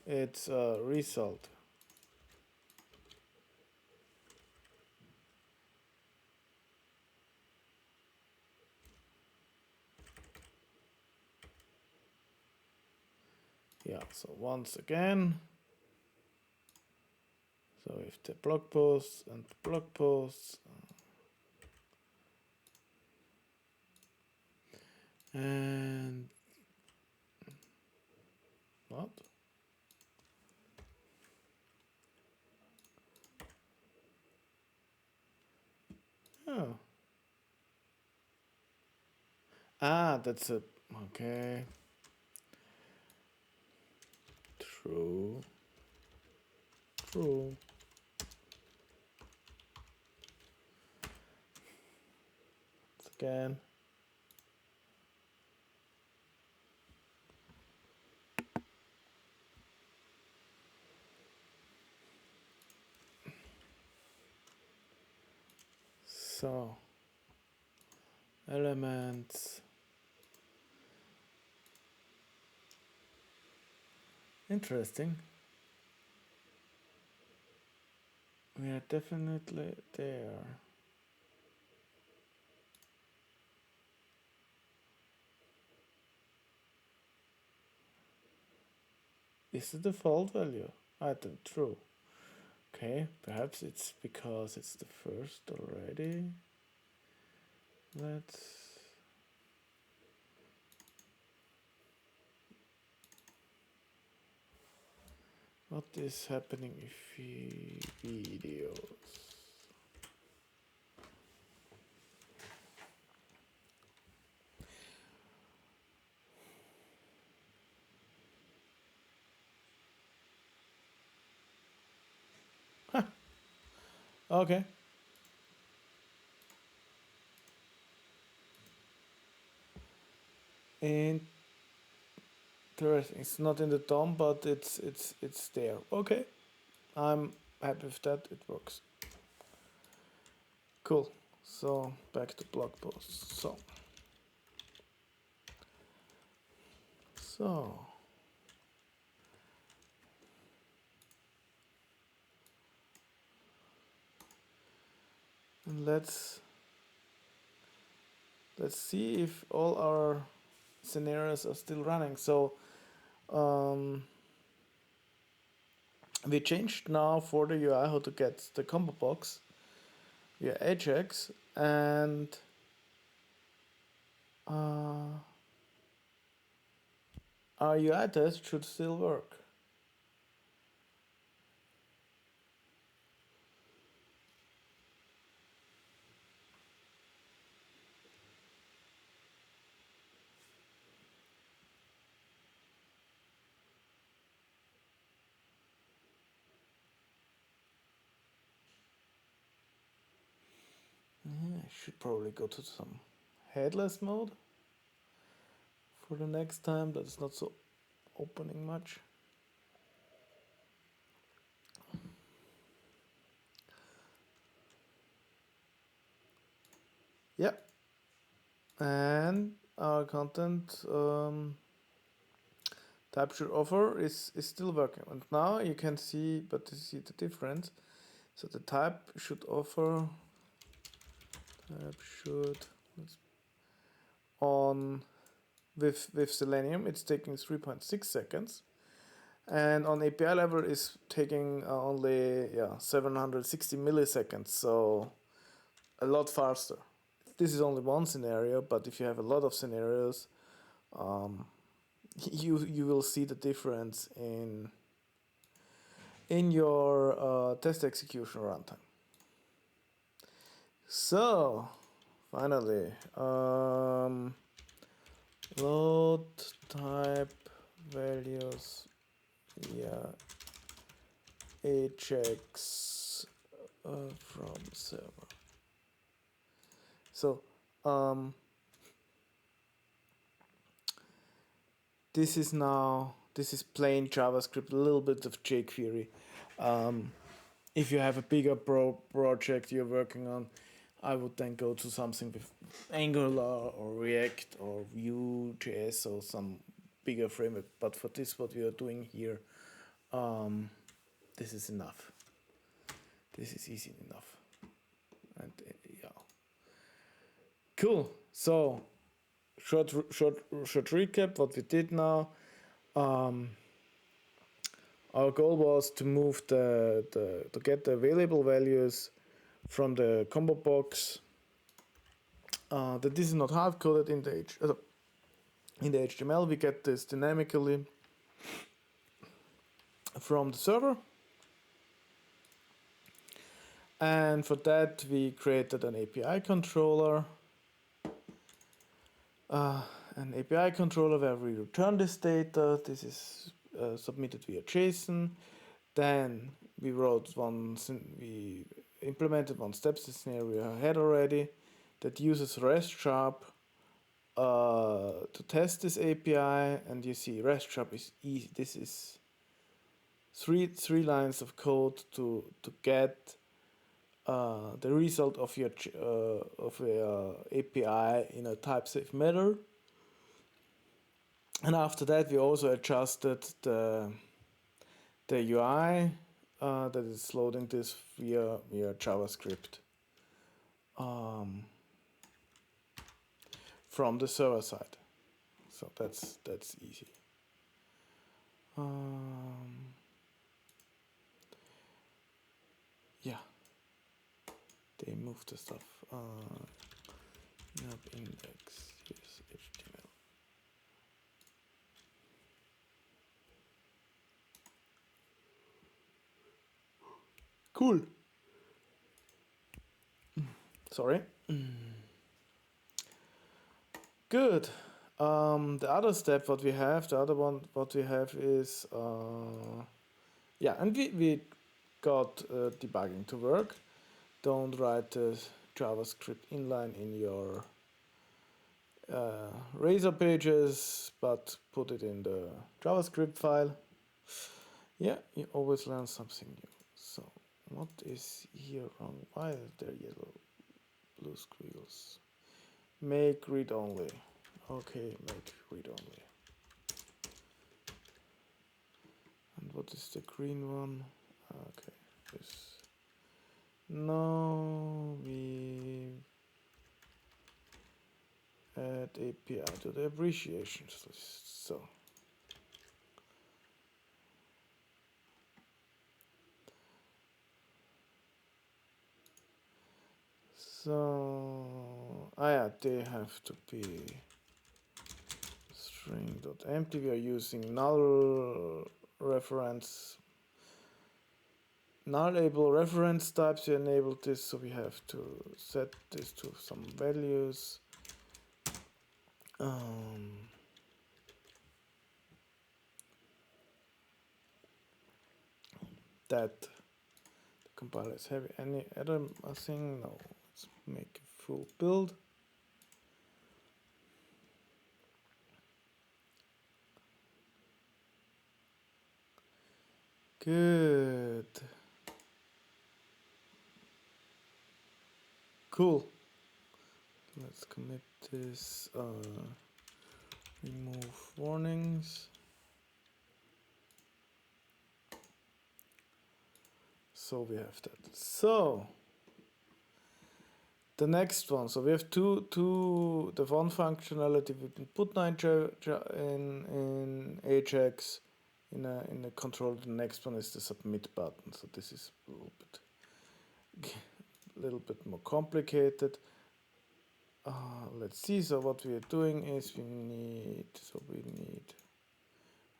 It's a result. Yeah, so once again. So if the blog posts and blog posts. And what? Oh. That's it. Okay. True. Again. So elements Interesting. We are definitely there. Is the default value item true? Okay, perhaps it's because it's the first already. Let's what is happening if we videos? Huh. Okay. Interesting. It's not in the DOM, but it's there. Okay. I'm happy with that. It works. Cool. So back to blog posts. So and let's see if all our scenarios are still running. So we changed now for the UI how to get the combo box via AJAX, and our UI test should still work. I should probably go to some headless mode for the next time. That's not so opening much. Yeah, and our content type should offer is still working, and now you can see, but you see the difference. So the type should offer should on with Selenium it's taking 3.6 seconds, and on API level is taking only 760 milliseconds, so a lot faster. This is only one scenario, but if you have a lot of scenarios, you will see the difference in your test execution runtime. So finally, load type values via AJAX from server. So this is plain JavaScript, a little bit of jQuery. If you have a bigger project you're working on, I would then go to something with Angular or React or Vue.js or some bigger framework. But for this, what we are doing here, this is enough. This is easy enough. And yeah, cool. So short recap what we did now. Our goal was to move to get the available values from the combo box. That this is not hard coded in the HTML. We get this dynamically from the server, and for that we created an API controller. An API controller where we return this data. This is submitted via JSON. Then we implemented one steps scenario I had already that uses RestSharp to test this API, and you see RestSharp is easy. This is three lines of code to get the result of your API in a type-safe manner. And after that, we also adjusted the the UI that is loading this via JavaScript from the server side. So that's easy. Yeah, they moved the stuff. Index.cshtml. Cool. Sorry. Good. The other step what we have, the other one what we have is yeah, and we got debugging to work. Don't write the JavaScript inline in your Razor pages, but put it in the JavaScript file. Yeah, you always learn something new. So what is here wrong? Why is there yellow blue squiggles? Make read only. Okay, make read only. And what is the green one? Okay, this. Now we add API to the appreciations list. So yeah, they have to be string.empty. We are using null able reference types to enable this, so we have to set this to some values. That the compiler is heavy. Any other thing? No. Let's make a full build. Good. Cool. Let's commit this. Remove warnings. So we have that. So the next one. So we have the one functionality we can put now in AJAX in a control. The next one is the submit button. So this is a little bit more complicated. Let's see. So what we are doing is we need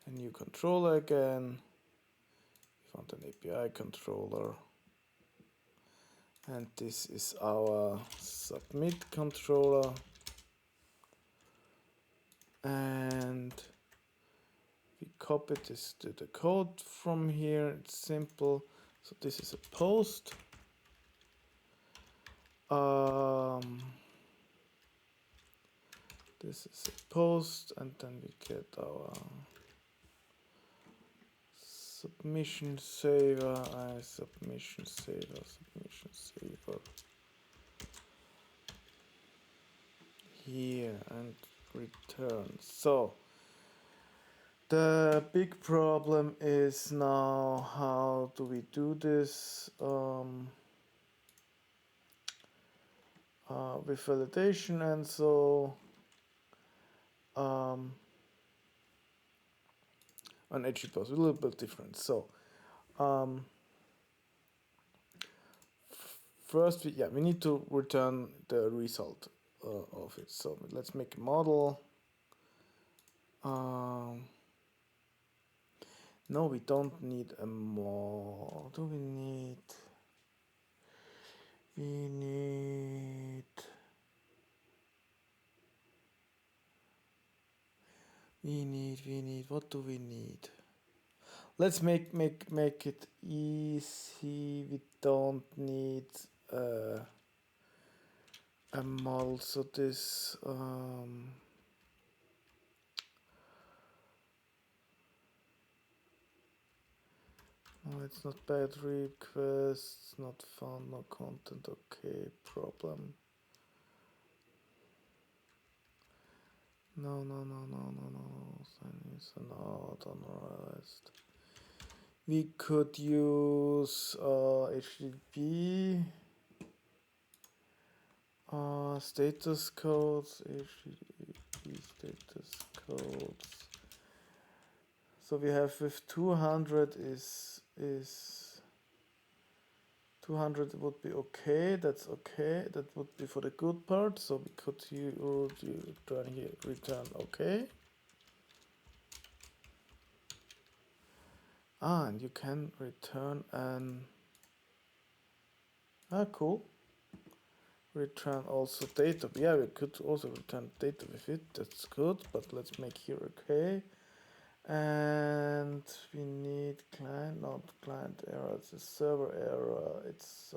a new controller again. We want an API controller, and this is our submit controller, and we copy this to the code from here. It's simple. So this is a post. This is a post, and then we get our submission saver, submission saver here, and return. So the big problem is now, how do we do this with validation, and so on HTTP, a little bit different. So first we need to return the result of it. So let's make a model. No, we don't need a model. Do we need? We need. What do we need? Let's make it easy. We don't need a model. So this no, it's not bad requests, not found, no content. Okay, problem. No. Sign is not unrealized. We could use HTTP status codes, HTTP status codes. So we have with 200 is 200 would be okay. That's okay. That would be for the good part. So we could return here, return okay. And you can return an cool. Return also data. Yeah, we could also return data with it. That's good. But let's make here okay. And we need client, not client error. It's a server error. It's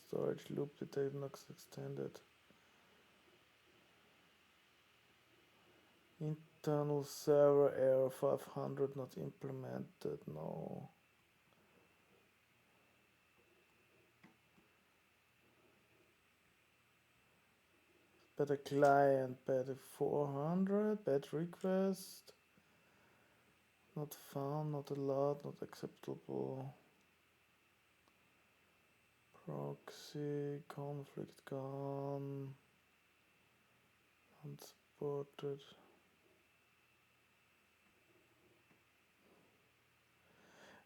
storage loop data not extended. Internal server error 500 not implemented. No. Better client, better 400, bad request. Not found, not allowed, not acceptable. Proxy, conflict gone. Unsupported.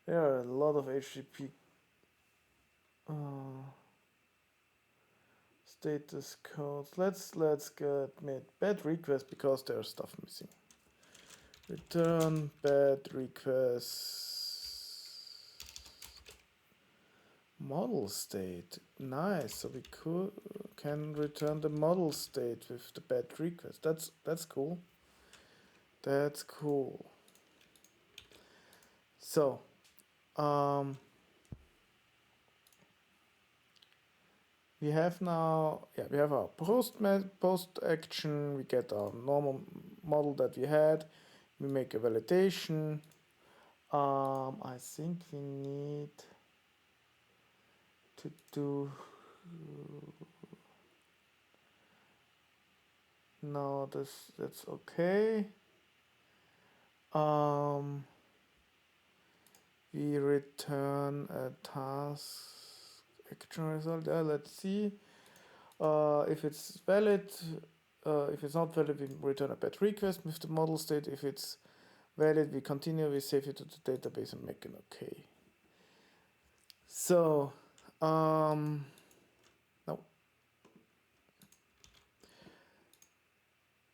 There are a lot of HTTP status codes. Let's get made bad request because there's stuff missing. Return bad request model state. Nice. So we can return the model state with the bad request. That's cool. That's cool. So we have now, we have our post action. We get our normal model that we had. We make a validation. I think we need to do. No, that's okay. We return a task action result. Let's see if it's valid. If it's not valid, we return a bad request with the model state. If it's valid, we continue. We save it to the database and make an okay. So no.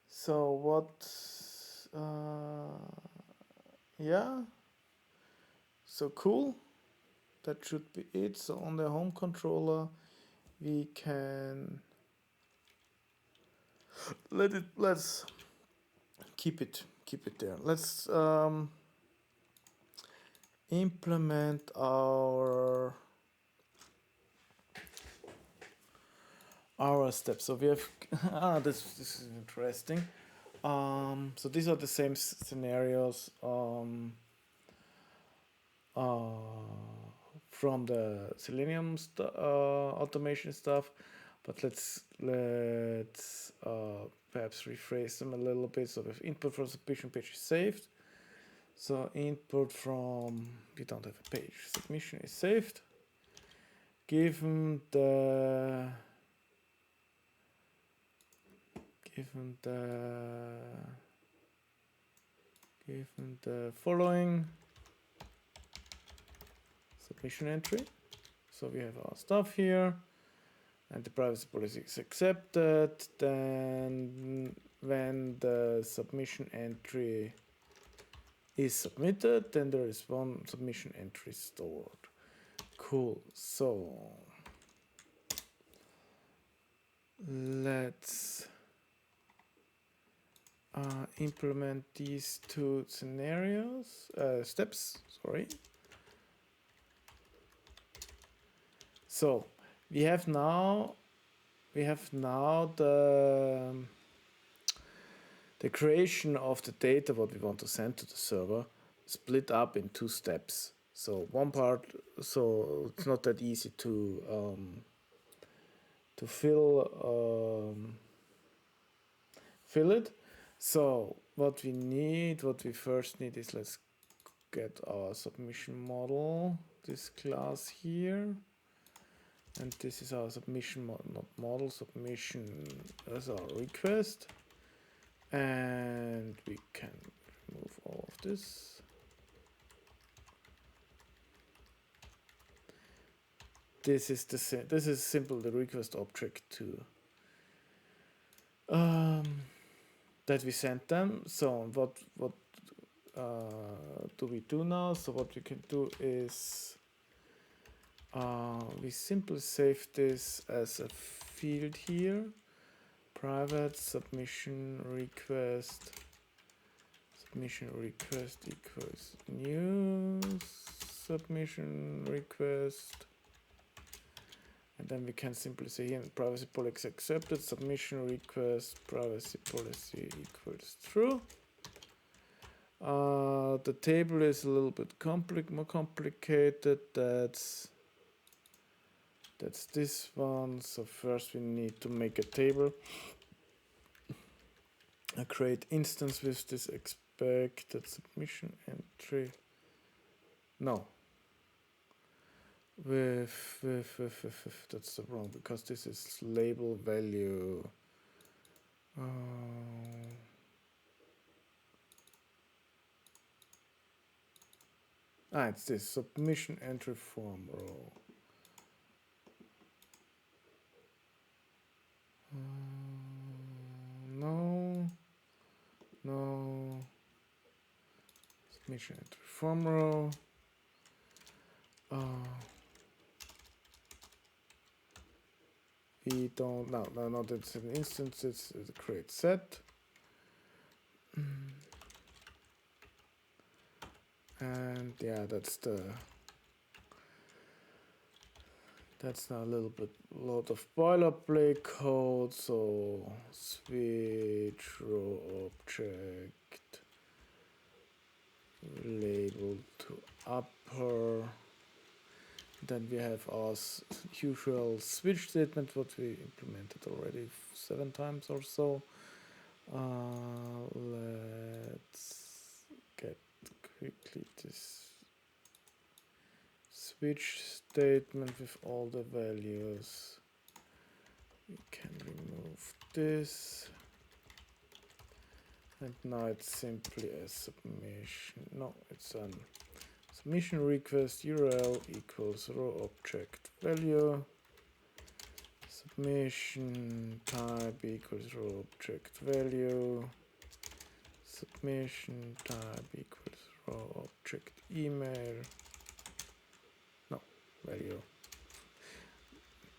So what? Yeah. So cool. That should be it. So on the home controller, we can let's keep it there. Let's implement our steps. So we have this is interesting. So these are the same scenarios from the Selenium automation stuff, but let's perhaps rephrase them a little bit. So if input from submission page is saved, so input from, we don't have a page, submission is saved. Given the following submission entry. So we have our stuff here, and the privacy policy is accepted. Then when the submission entry is submitted, then there is one submission entry stored. Cool. So let's implement these two scenarios, steps, sorry. So we have now the creation of the data what we want to send to the server split up in two steps. So one part, so it's not that easy to fill it. So what we first need is, let's get our submission model, this class here, and this is our submission not model, submission as our request, and we can remove all of this. This is simple the request object to that we sent them. So what do we do now? So what we can do is we simply save this as a field here, private submission request equals new submission request, and then we can simply say here privacy policy accepted, submission request privacy policy equals true. The table is a little bit more complicated. That's this one. So first we need to make a table, create instance with this expected submission entry. No. With that's wrong, because this is label value. It's this submission entry form row. No. Submission entry form row. We don't, no, that's an instance, it's a create set. And yeah, that's now a lot of boilerplate code. So switch row object label to upper. Then we have our usual switch statement, what we implemented already 7 times or so. Let's get quickly this switch statement with all the values. We can remove this. And now it's simply a submission. No, it's an submission request URL equals row object value. Submission type equals row object value. Submission type equals row object email. No, value.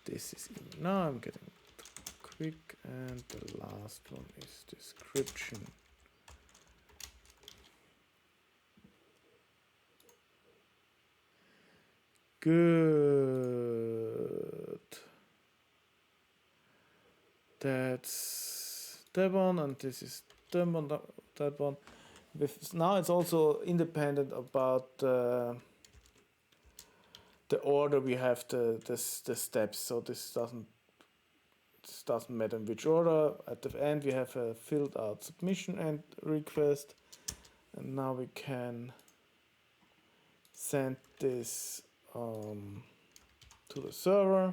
This is email. Now I'm getting quick, and the last one is description. Good. That's that one, and this is that one. Now it's also independent about the order we have the steps. So this doesn't matter in which order. At the end we have a filled out submission and request, and now we can send this to the server.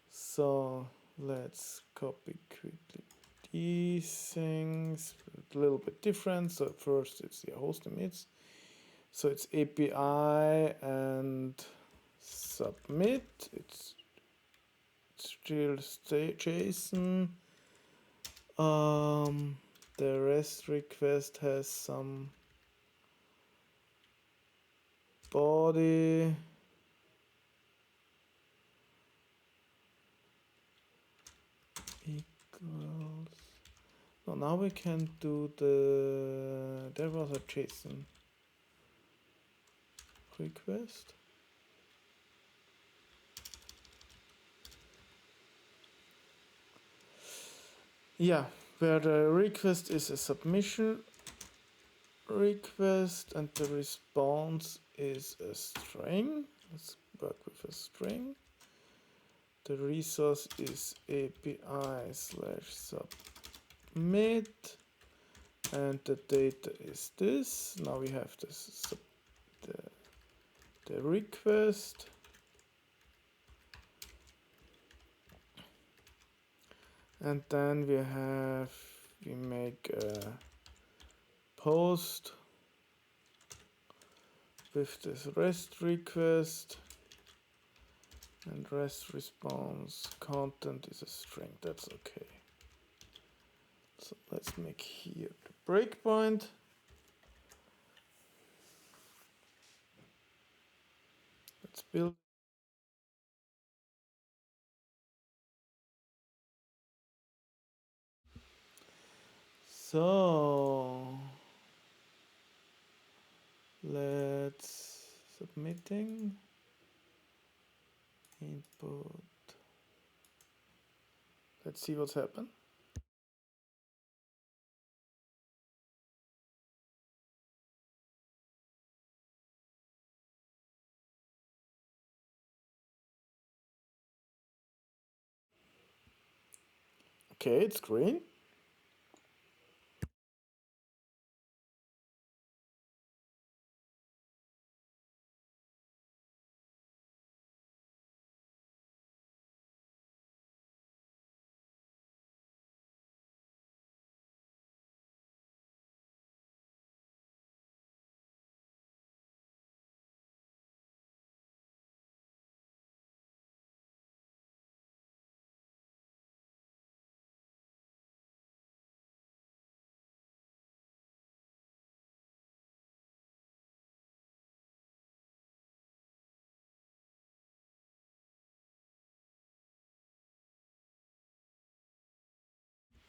So let's copy quickly these things, a little bit different. So first it's the host emits. So it's API and submit. It's still JSON. The REST request has some body. Equals. No, now we can do there was a JSON request. Yeah, where the request is a submission request and the response is a string. Let's work with a string. The resource is API/submit. and the data is this. Now we have this the request, and then we make a post with this REST request, and REST response content is a string. That's okay. So let's make here the breakpoint. Let's build. So let's submitting input. Let's see what's happened. Okay, it's green.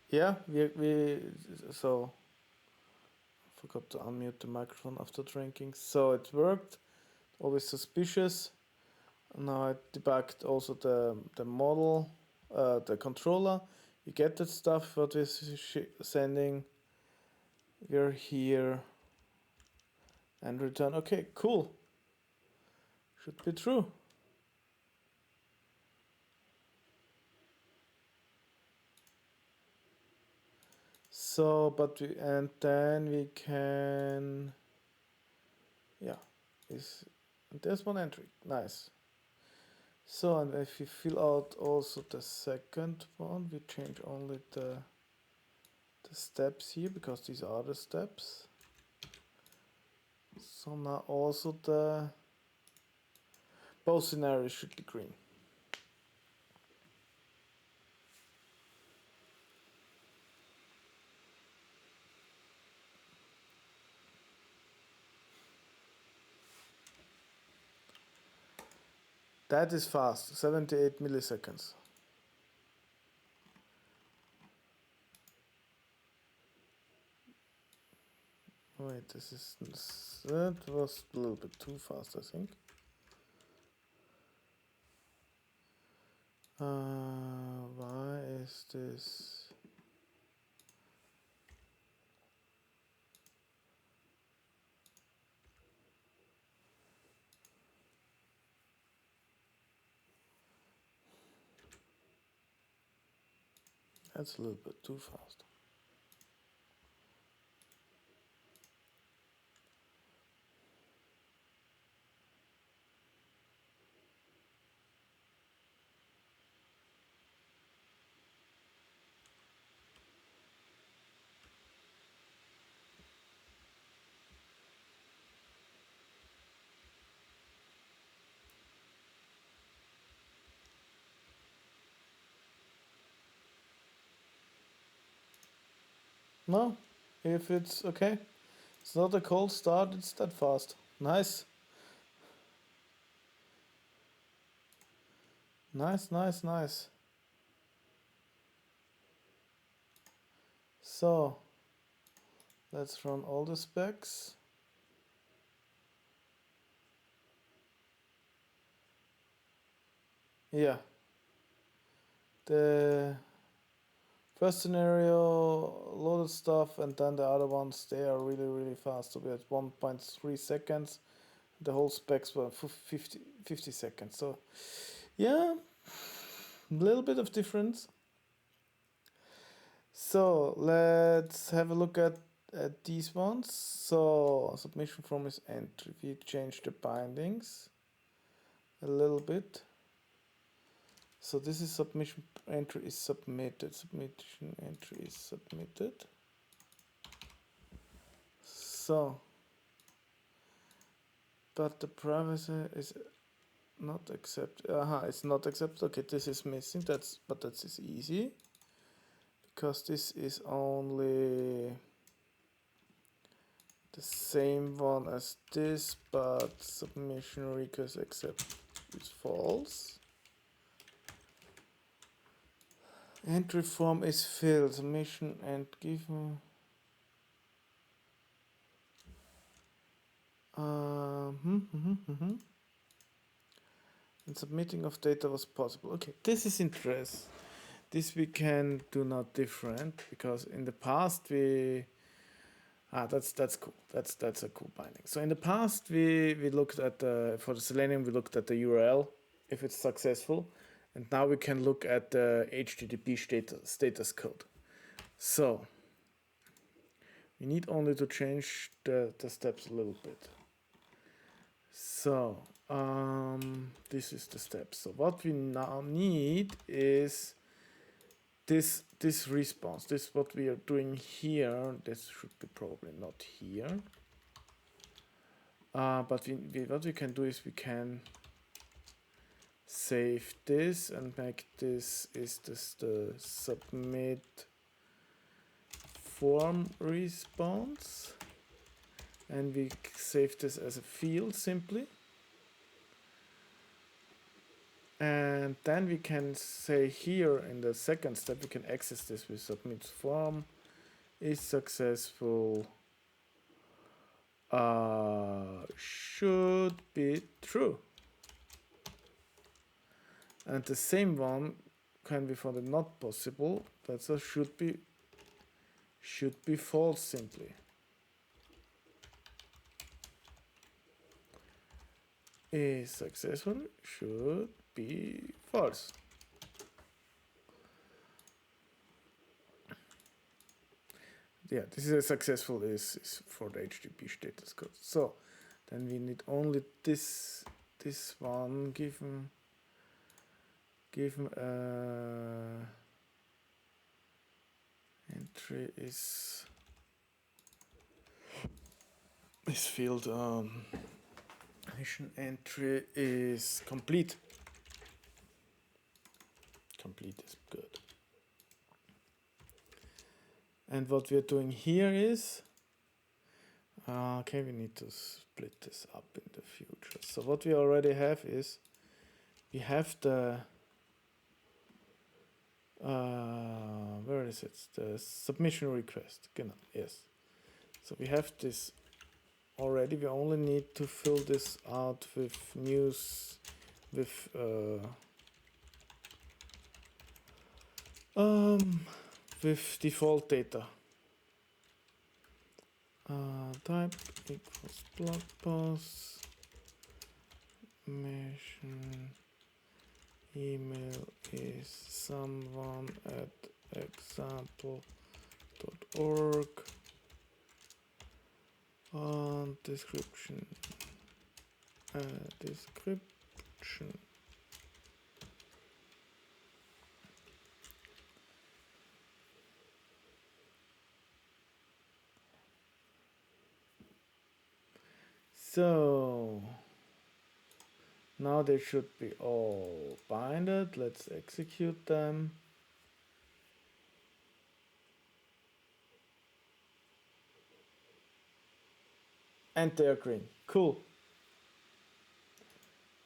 Yeah, we so forgot to unmute the microphone after drinking. So it worked. Always suspicious. Now I debugged also the model, the controller. You get that stuff what we're sending. We're here and return. Okay, cool. Should be true. So, but we, and then we can, yeah, there's one entry. Nice. So, and if you fill out also the second one, we change only the steps here because these are the steps. So now also both scenarios should be green. That is fast, 78 milliseconds. Wait, that was a little bit too fast, I think. Why is this? That's a little bit too fast. No, if it's okay. It's not a cold start, it's that fast. Nice. Nice, nice, nice. So, let's run all the specs. Yeah. The first scenario loaded stuff, and then the other ones, they are really, really fast. So we had 1.3 seconds. The whole specs were 50 seconds. So, yeah, a little bit of difference. So let's have a look at at these ones. So submission form is entry. We change the bindings a little bit. So this is submission entry is submitted. Submission entry is submitted. So, but the privacy is not accepted. It's not accepted. Okay, this is missing. But that is easy because this is only the same one as this, but submission request accept is false. Entry form is filled. Submission and given. And submitting of data was possible. Okay, this is interesting. This we can do not different because in the past we that's cool. That's a cool binding. So in the past we looked at for the Selenium we looked at the URL if it's successful, and now we can look at the HTTP status code. So we need only to change the steps a little bit. So this is the steps. So what we now need is this response. This is what we are doing here. This should be probably not here. But what we can do is we can save this and make this the submit form response, and we save this as a field simply. And then we can say here in the second step we can access this with submit form is successful, should be true. And the same one can be for the not possible, that's a should be false simply. Is successful, should be false. Yeah, this is a successful is for the HTTP status code. So then we need only this one given entry is field mission entry is complete. Complete is good. And what we are doing here is okay, we need to split this up in the future. So what we already have is we have the where is it? The submission request. Genau, yes. So we have this already. We only need to fill this out with news with default data. Type equals blog post, mission email is someone at example.org, description So now they should be all binded. Let's execute them. And they're green. Cool.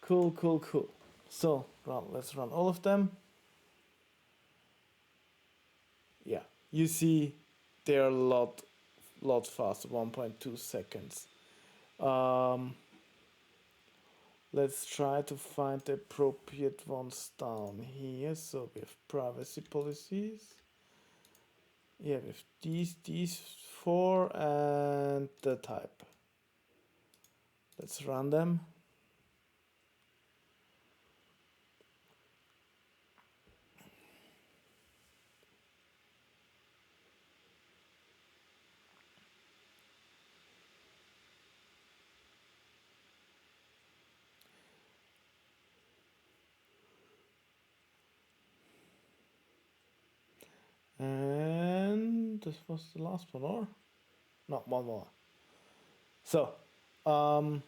Cool. So let's run all of them. Yeah, you see they're a lot faster, 1.2 seconds. Let's try to find the appropriate ones down here. So we have privacy policies. Yeah, we have these four and the type. Let's run them. And this was the last one, or no, one more. So what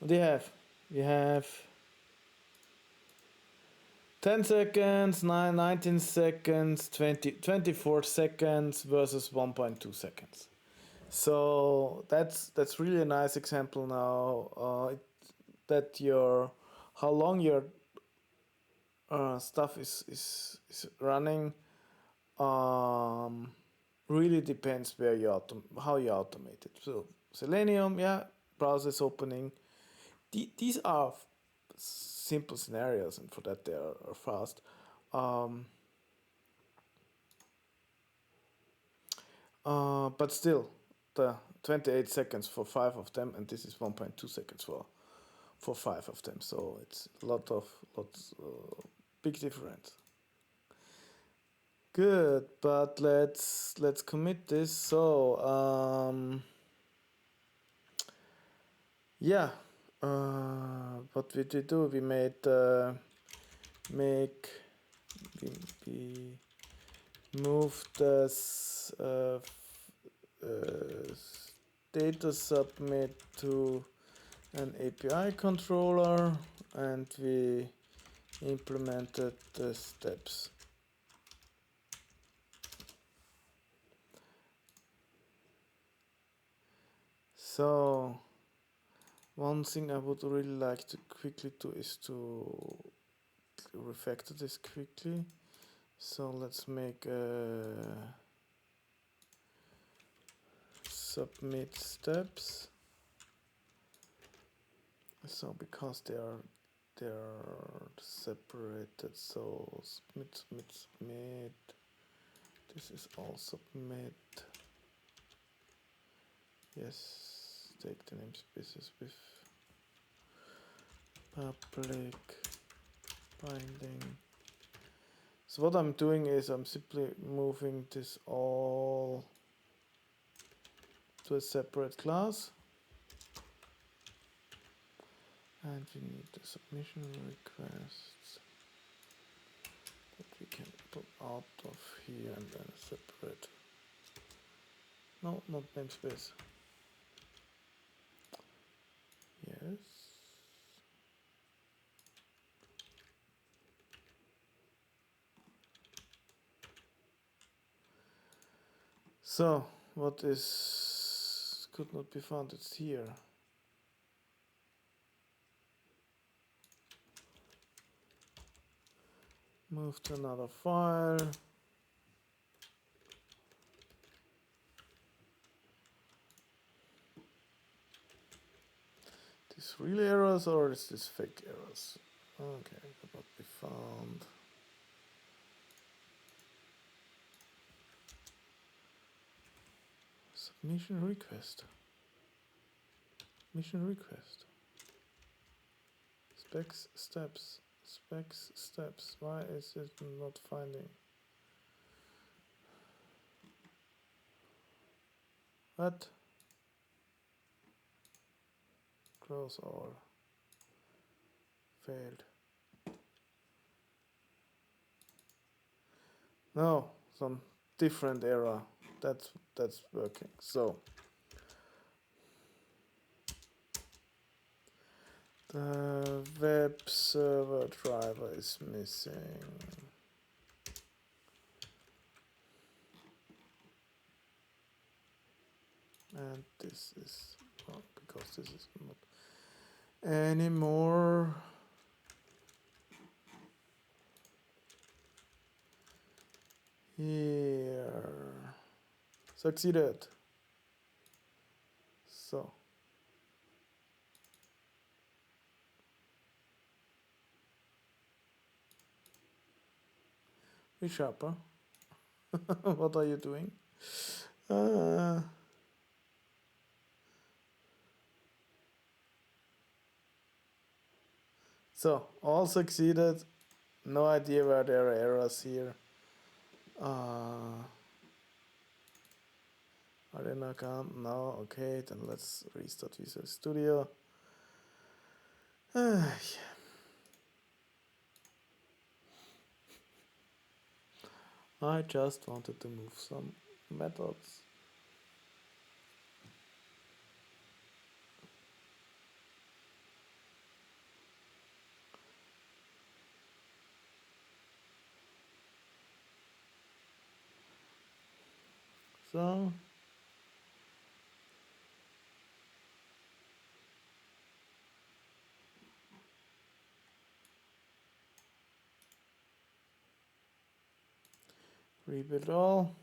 do you have? You have 10 seconds, 19 seconds, 24 seconds versus 1.2 seconds. So that's really a nice example now, that how long your stuff is running really depends how you automate it. So Selenium, yeah, browser is opening. These are simple scenarios, and for that they are fast. But still, the 28 seconds for 5 of them, and this is 1.2 seconds for 5 of them. So it's lots big difference. Good, but let's commit this. So yeah, what we did do, we made we moved this data submit to an API controller, and we implemented the steps. So one thing I would really like to quickly do is to refactor this quickly. So let's make a submit steps. So because they are separated, so submit. This is all submit. Yes, take the namespaces with public binding. So what I'm doing is I'm simply moving this all to a separate class. And we need the submission requests that we can put out of here and then separate. No, not namespace. Yes. So what is could not be found? It's here. Move to another file. This real errors or is this fake errors? Okay, could not be found. Submission request. Mission request. Specs steps. Specs steps. Why is it not finding? What? Close all. Failed. No, some different error. That's working. So the web server driver is missing. And this is well, because this is not anymore. Here. Succeeded. So. RestSharp, huh? What are you doing? So, all succeeded. No idea where there are errors here. Are they not account? No, okay, then let's restart Visual Studio. Yeah. I just wanted to move some methods. So rebuild all.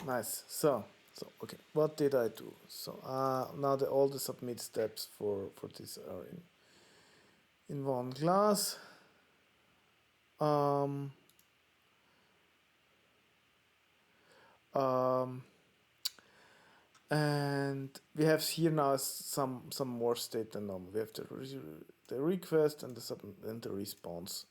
Nice. So okay, what did I do? So now all the submit steps for this are in one class. Um, um, and we have here now some more state than normal. We have the request and the response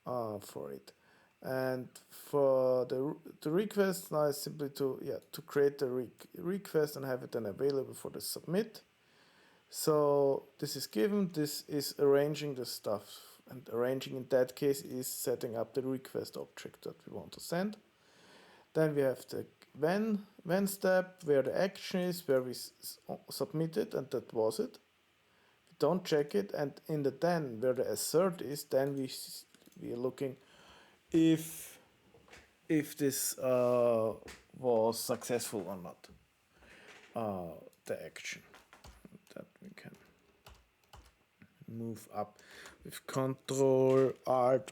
for it. And for the request now is simply to create the request and have it then available for the submit. So this is given. This is arranging the stuff, and arranging in that case is setting up the request object that we want to send. Then we have the when step where the action is, where we submit it, and that was it. We don't check it, and in the then where the assert is, then we are looking if this was successful or not. The action that we can move up with Control Alt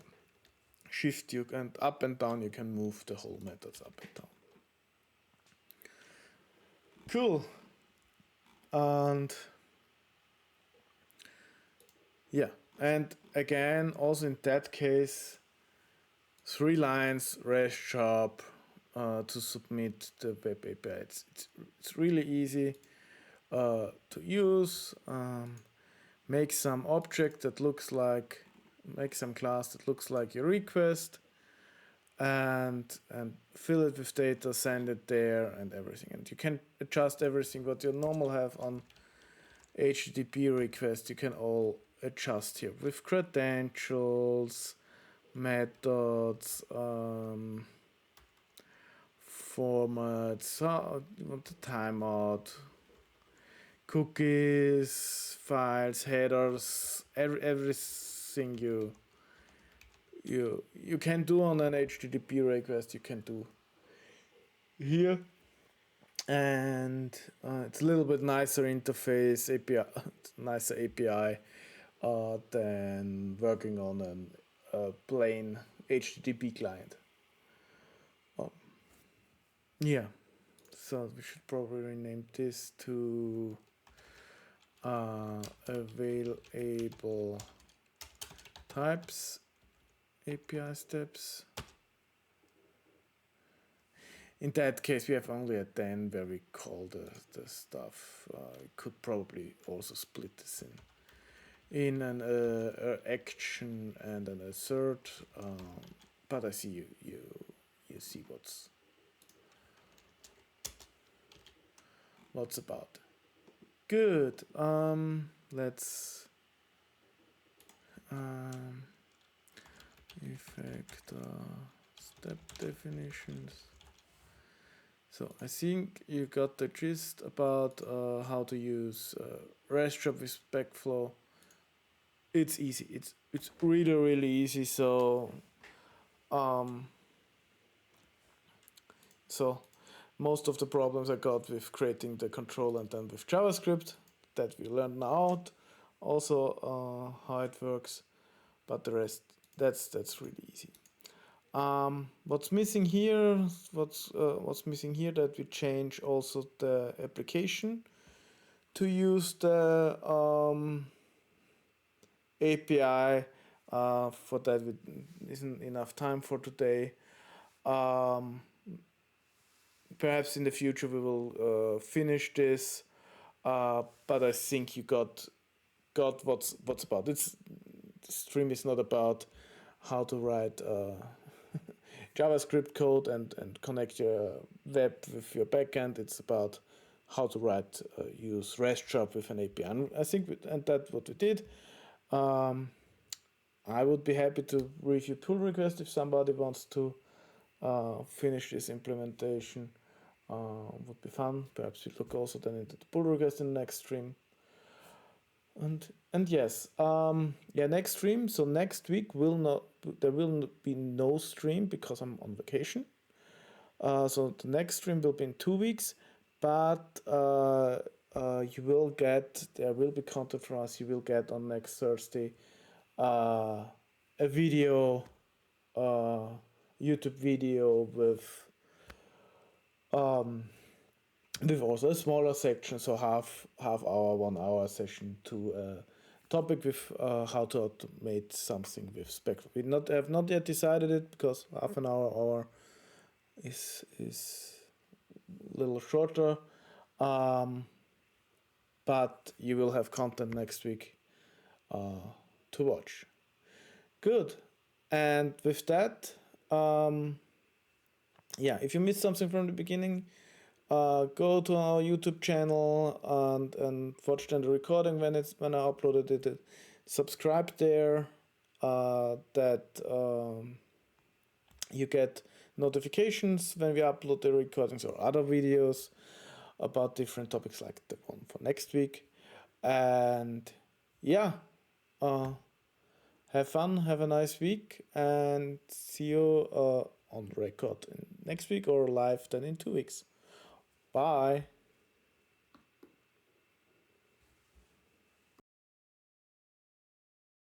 Shift, you can up and down, you can move the whole methods up and down. Cool. And yeah, and again, also in that case, 3 lines RestSharp to submit the web API. It's really easy to use. Make some object that looks like, make some class that looks like your request, and fill it with data, send it there, and everything. And you can adjust everything what you normal have on HTTP request. You can all adjust here with credentials, methods, formats, you want the timeout, cookies, files, headers, everything you can do on an HTTP request, you can do here. And it's a little bit nicer interface, API, nicer API than working on a plain HTTP client. Yeah, so we should probably rename this to Available Types API steps. In that case, we have only a then where we call the stuff. We could probably also split this in an action and an assert, but I see you see what's about. Good. Let's refactor step definitions. So I think you got the gist about how to use RestSharp with SpecFlow. It's easy. It's really easy. So most of the problems I got with creating the control and then with JavaScript that we learned now, also how it works, but the rest that's really easy. What's missing here? What's missing here that we change also the application to use the API. For that, isn't enough time for today. Perhaps in the future we will finish this. but I think you got what's about. The stream is not about how to write JavaScript code and connect your web with your backend. It's about how to write use RestSharp with an API. And I think that's what we did. I would be happy to review pull requests if somebody wants to finish this implementation. Would be fun. Perhaps we look also then into the pull request in the next stream. And yes, next stream. So next week there will be no stream because I'm on vacation. So the next stream will be in 2 weeks, but there will be content from us. You will get on next Thursday a video, YouTube video with also a smaller section, so half hour, 1 hour session to a topic with how to automate something with SpecFlow. We have not yet decided it because half an hour is a little shorter, but you will have content next week to watch. Good, and with that, if you missed something from the beginning, go to our YouTube channel and watch then the recording when I uploaded it. Subscribe there, that you get notifications when we upload the recordings or other videos about different topics like the one for next week. And have fun, have a nice week, and see you on record next week or live then in 2 weeks. Bye.